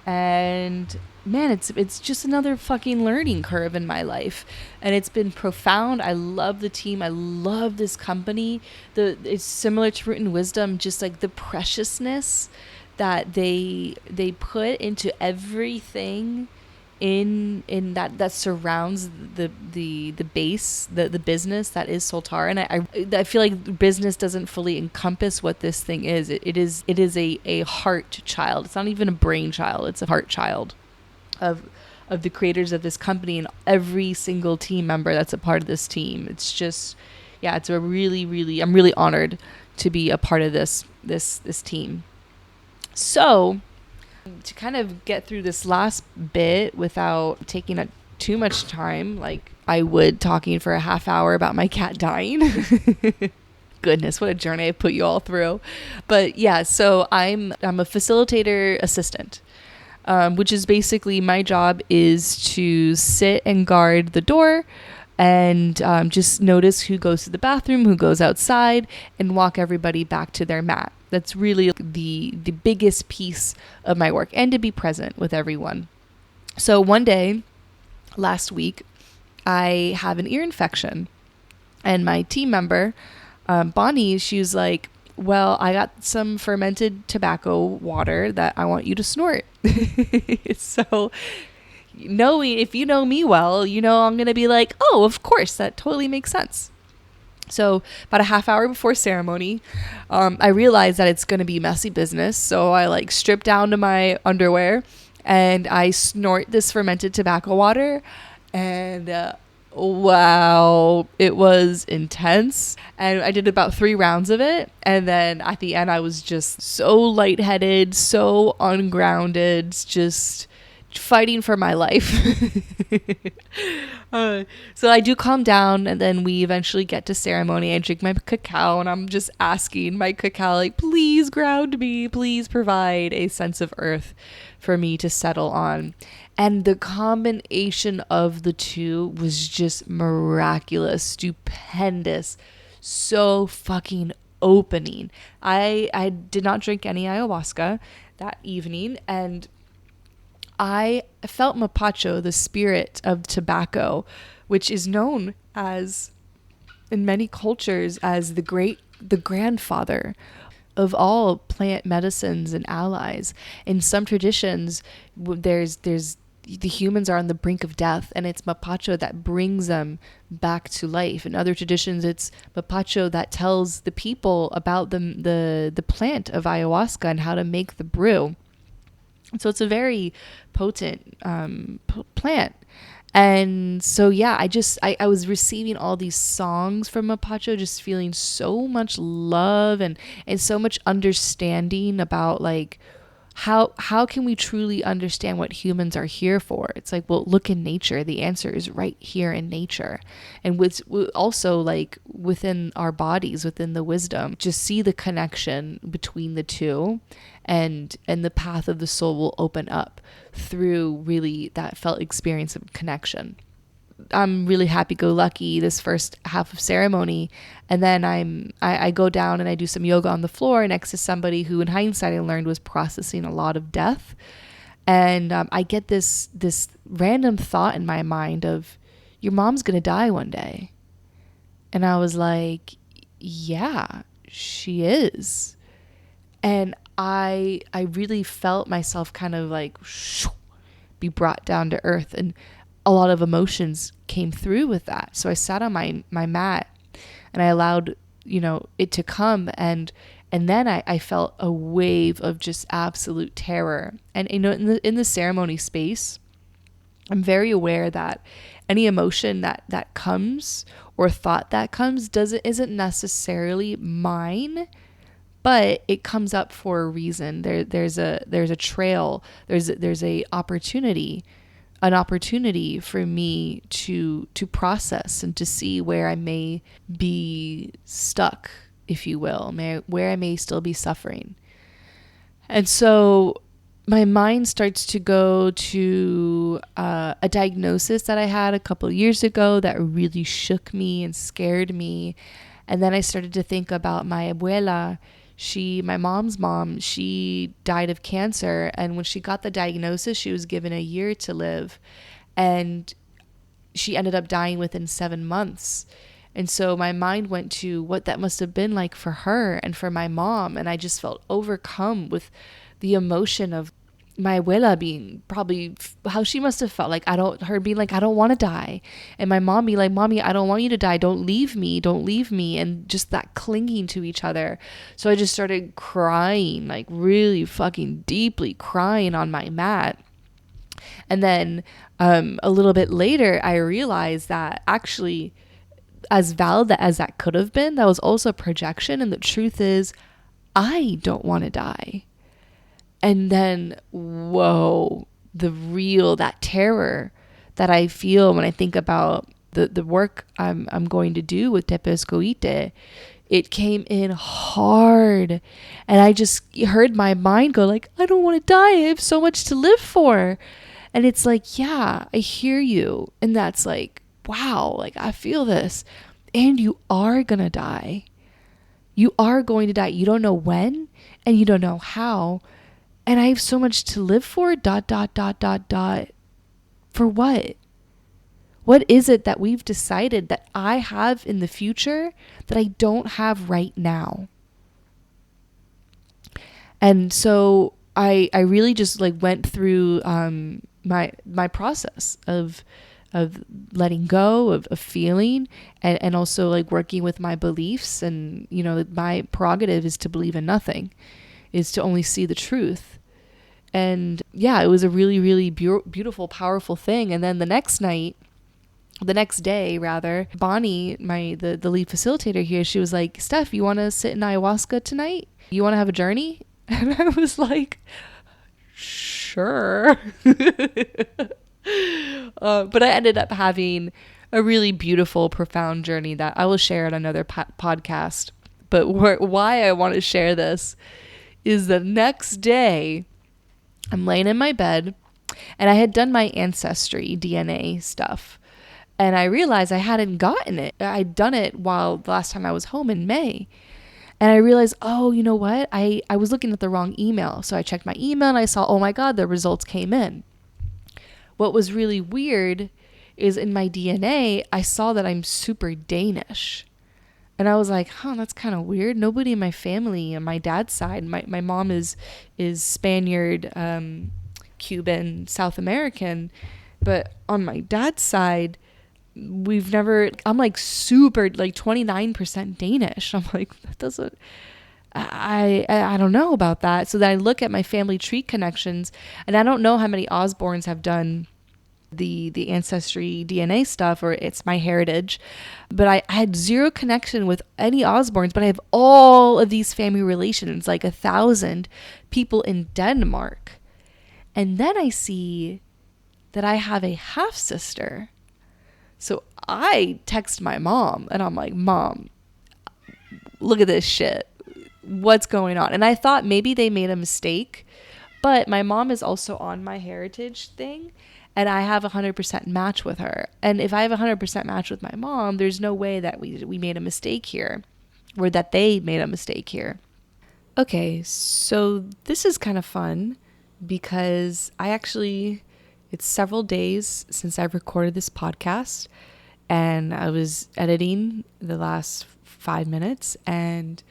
And man, it's just another fucking learning curve in my life. And it's been profound. I love the team. I love this company. It's similar to Root and Wisdom, just like the preciousness that they put into everything in that surrounds the base, the business that is Soltar. And I feel like business doesn't fully encompass what this thing is. It is a heart child. It's not even a brain child. It's a heart child of the creators of this company and every single team member that's a part of this team. It's just, yeah, it's a really, really, I'm really honored to be a part of this team. So to kind of get through this last bit without taking up too much time, like I would talking for a half hour about my cat dying. Goodness, what a journey I put you all through. But yeah, so I'm a facilitator assistant, which is basically my job is to sit and guard the door and just notice who goes to the bathroom, who goes outside, and walk everybody back to their mat. That's really the biggest piece of my work, and to be present with everyone. So one day, last week, I have an ear infection, and my team member, Bonnie, she was like, well, I got some fermented tobacco water that I want you to snort. So if you know me well, you know I'm going to be like, oh, of course, that totally makes sense. So about a half hour before ceremony, I realized that it's going to be messy business. So I like strip down to my underwear and I snort this fermented tobacco water. And wow, it was intense. And I did about 3 rounds of it. And then at the end, I was just so lightheaded, so ungrounded, just fighting for my life. So I do calm down, and then we eventually get to ceremony. I drink my cacao, and I'm just asking my cacao, like, please ground me, please provide a sense of earth for me to settle on. And the combination of the two was just miraculous, stupendous, so fucking opening. I did not drink any ayahuasca that evening, and I felt Mapacho, the spirit of tobacco, which is known as, in many cultures, as the grandfather of all plant medicines and allies. In some traditions, there's the humans are on the brink of death, and it's Mapacho that brings them back to life. In other traditions, it's Mapacho that tells the people about the plant of ayahuasca and how to make the brew. So it's a very potent plant. And so, yeah, I was receiving all these songs from Mapacho, just feeling so much love and so much understanding about, like, how can we truly understand what humans are here for? It's like, well, look in nature. The answer is right here in nature. And with also, like, within our bodies, within the wisdom, just see the connection between the two, and the path of the soul will open up through really that felt experience of connection. I'm really happy-go-lucky this first half of ceremony, and then I go down and I do some yoga on the floor next to somebody who, in hindsight, I learned was processing a lot of death. And I get this random thought in my mind of, your mom's gonna die one day. And I was like, yeah, she is. And I really felt myself kind of like be brought down to earth, and a lot of emotions came through with that. So I sat on my mat and I allowed, it to come. And then I felt a wave of just absolute terror. And, in the ceremony space, I'm very aware that any emotion that comes or thought that comes isn't necessarily mine, but it comes up for a reason. There's a trail. There's an opportunity for me to process and to see where I may be stuck, if you will, where I may still be suffering. And so my mind starts to go to a diagnosis that I had a couple of years ago that really shook me and scared me. And then I started to think about my abuela. My mom's mom, she died of cancer. And when she got the diagnosis, she was given a year to live. And she ended up dying within 7 months. And so my mind went to what that must have been like for her and for my mom. And I just felt overcome with the emotion of my abuela being probably how she must have felt, like her being like, I don't want to die. And my mom being like, Mommy, I don't want you to die. Don't leave me. Don't leave me. And just that clinging to each other. So I just started crying, like really fucking deeply crying on my mat. And then a little bit later, I realized that actually, as valid as that could have been, that was also projection. And the truth is, I don't want to die. And then, whoa, that terror that I feel when I think about the work I'm going to do with Tepescoite, it came in hard. And I just heard my mind go like, I don't want to die. I have so much to live for. And it's like, yeah, I hear you. And that's like, wow, like I feel this. And you are going to die. You are going to die. You don't know when and you don't know how. And I have so much to live for, ... For what? What is it that we've decided that I have in the future that I don't have right now? And so I really just like went through my process of letting go, of feeling, and also like working with my beliefs. And, you know, my prerogative is to believe in nothing, is to only see the truth. And yeah, it was a really, really beautiful, powerful thing. And then the next day, Bonnie, the lead facilitator here, she was like, Steph, you want to sit in ayahuasca tonight? You want to have a journey? And I was like, sure. But I ended up having a really beautiful, profound journey that I will share in another podcast. But why I want to share this is the next day, I'm laying in my bed, and I had done my ancestry DNA stuff. And I realized I hadn't gotten it. I'd done it while the last time I was home in May. And I realized, oh, you know what? I was looking at the wrong email. So I checked my email and I saw, oh my God, the results came in. What was really weird is in my DNA, I saw that I'm super Danish. And I was like, that's kind of weird. Nobody in my family on my dad's side, my mom is Spaniard, Cuban, South American. But on my dad's side, I'm like super, like 29% Danish. I'm like, that doesn't, I don't know about that. So then I look at my family tree connections, and I don't know how many Osborns have done the ancestry DNA stuff, or it's my heritage, but I had zero connection with any Osborns, but I have all of these family relations, like 1,000 people in Denmark. And then I see that I have a half sister. So I text my mom and I'm like, Mom, look at this shit. What's going on? And I thought maybe they made a mistake, but my mom is also on my heritage thing, and I have 100% match with her. And if I have 100% match with my mom, there's no way that we made a mistake here, or that they made a mistake here. Okay, so this is kind of fun because it's several days since I've recorded this podcast, and I was editing the last 5 minutes, and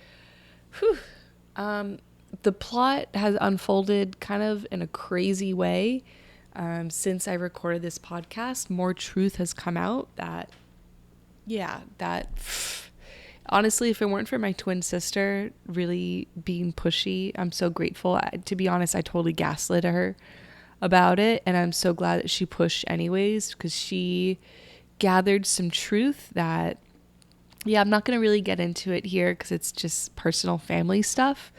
the plot has unfolded kind of in a crazy way. Since I recorded this podcast, more truth has come out that honestly, if it weren't for my twin sister really being pushy, I'm so grateful. To be honest, I totally gaslit her about it. And I'm so glad that she pushed anyways, because she gathered some truth that, yeah, I'm not going to really get into it here because it's just personal family stuff.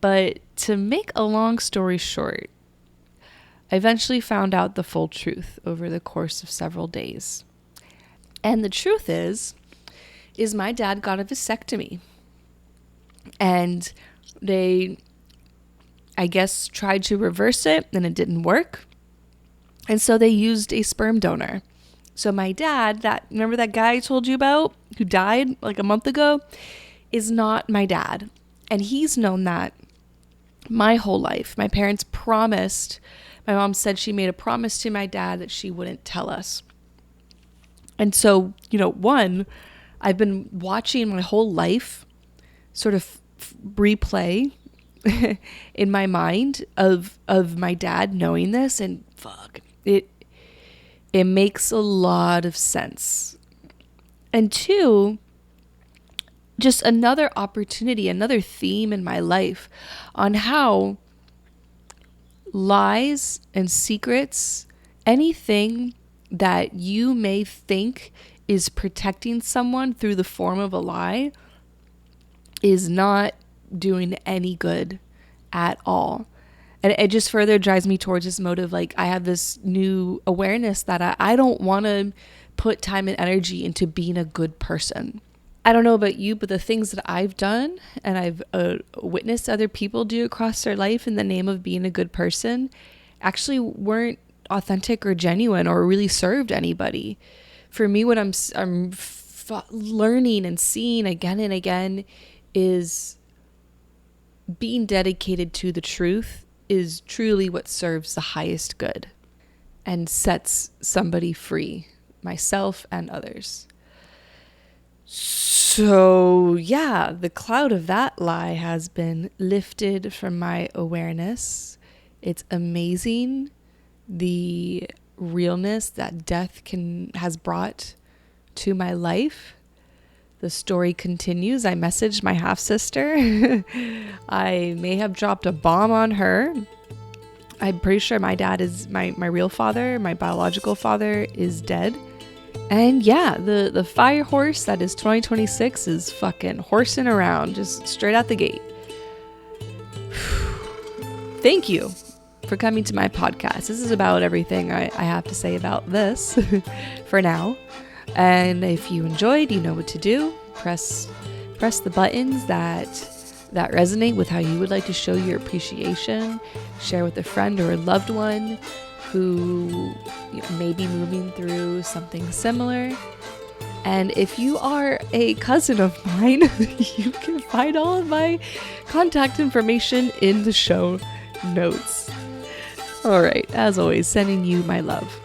But to make a long story short, I eventually found out the full truth over the course of several days. And the truth is my dad got a vasectomy. And they, I guess, tried to reverse it and it didn't work. And so they used a sperm donor. So my dad, remember that guy I told you about who died like a month ago, is not my dad. And he's known that my whole life. My parents promised, my mom said she made a promise to my dad that she wouldn't tell us. And so, one, I've been watching my whole life sort of replay in my mind of my dad knowing this, and fuck, it makes a lot of sense. And two, just another opportunity, another theme in my life on how lies and secrets, anything that you may think is protecting someone through the form of a lie, is not doing any good at all. And it just further drives me towards this motive. Like, I have this new awareness that I don't want to put time and energy into being a good person. I don't know about you, but the things that I've done and I've witnessed other people do across their life in the name of being a good person actually weren't authentic or genuine or really served anybody. For me, what I'm learning and seeing again and again is being dedicated to the truth is truly what serves the highest good and sets somebody free, myself and others. So yeah, the cloud of that lie has been lifted from my awareness. It's amazing the realness that death has brought to my life. The story continues. I messaged my half-sister. I may have dropped a bomb on her. I'm pretty sure my dad is my real father. My biological father is dead. And yeah, the fire horse that is 2026 is fucking horsing around just straight out the gate. Thank you for coming to my podcast. This is about everything I have to say about this for now. And if you enjoyed, you know what to do. Press the buttons that resonate with how you would like to show your appreciation. Share with a friend or a loved one who may be moving through something similar. And if you are a cousin of mine, you can find all of my contact information in the show notes. All right, as always, sending you my love.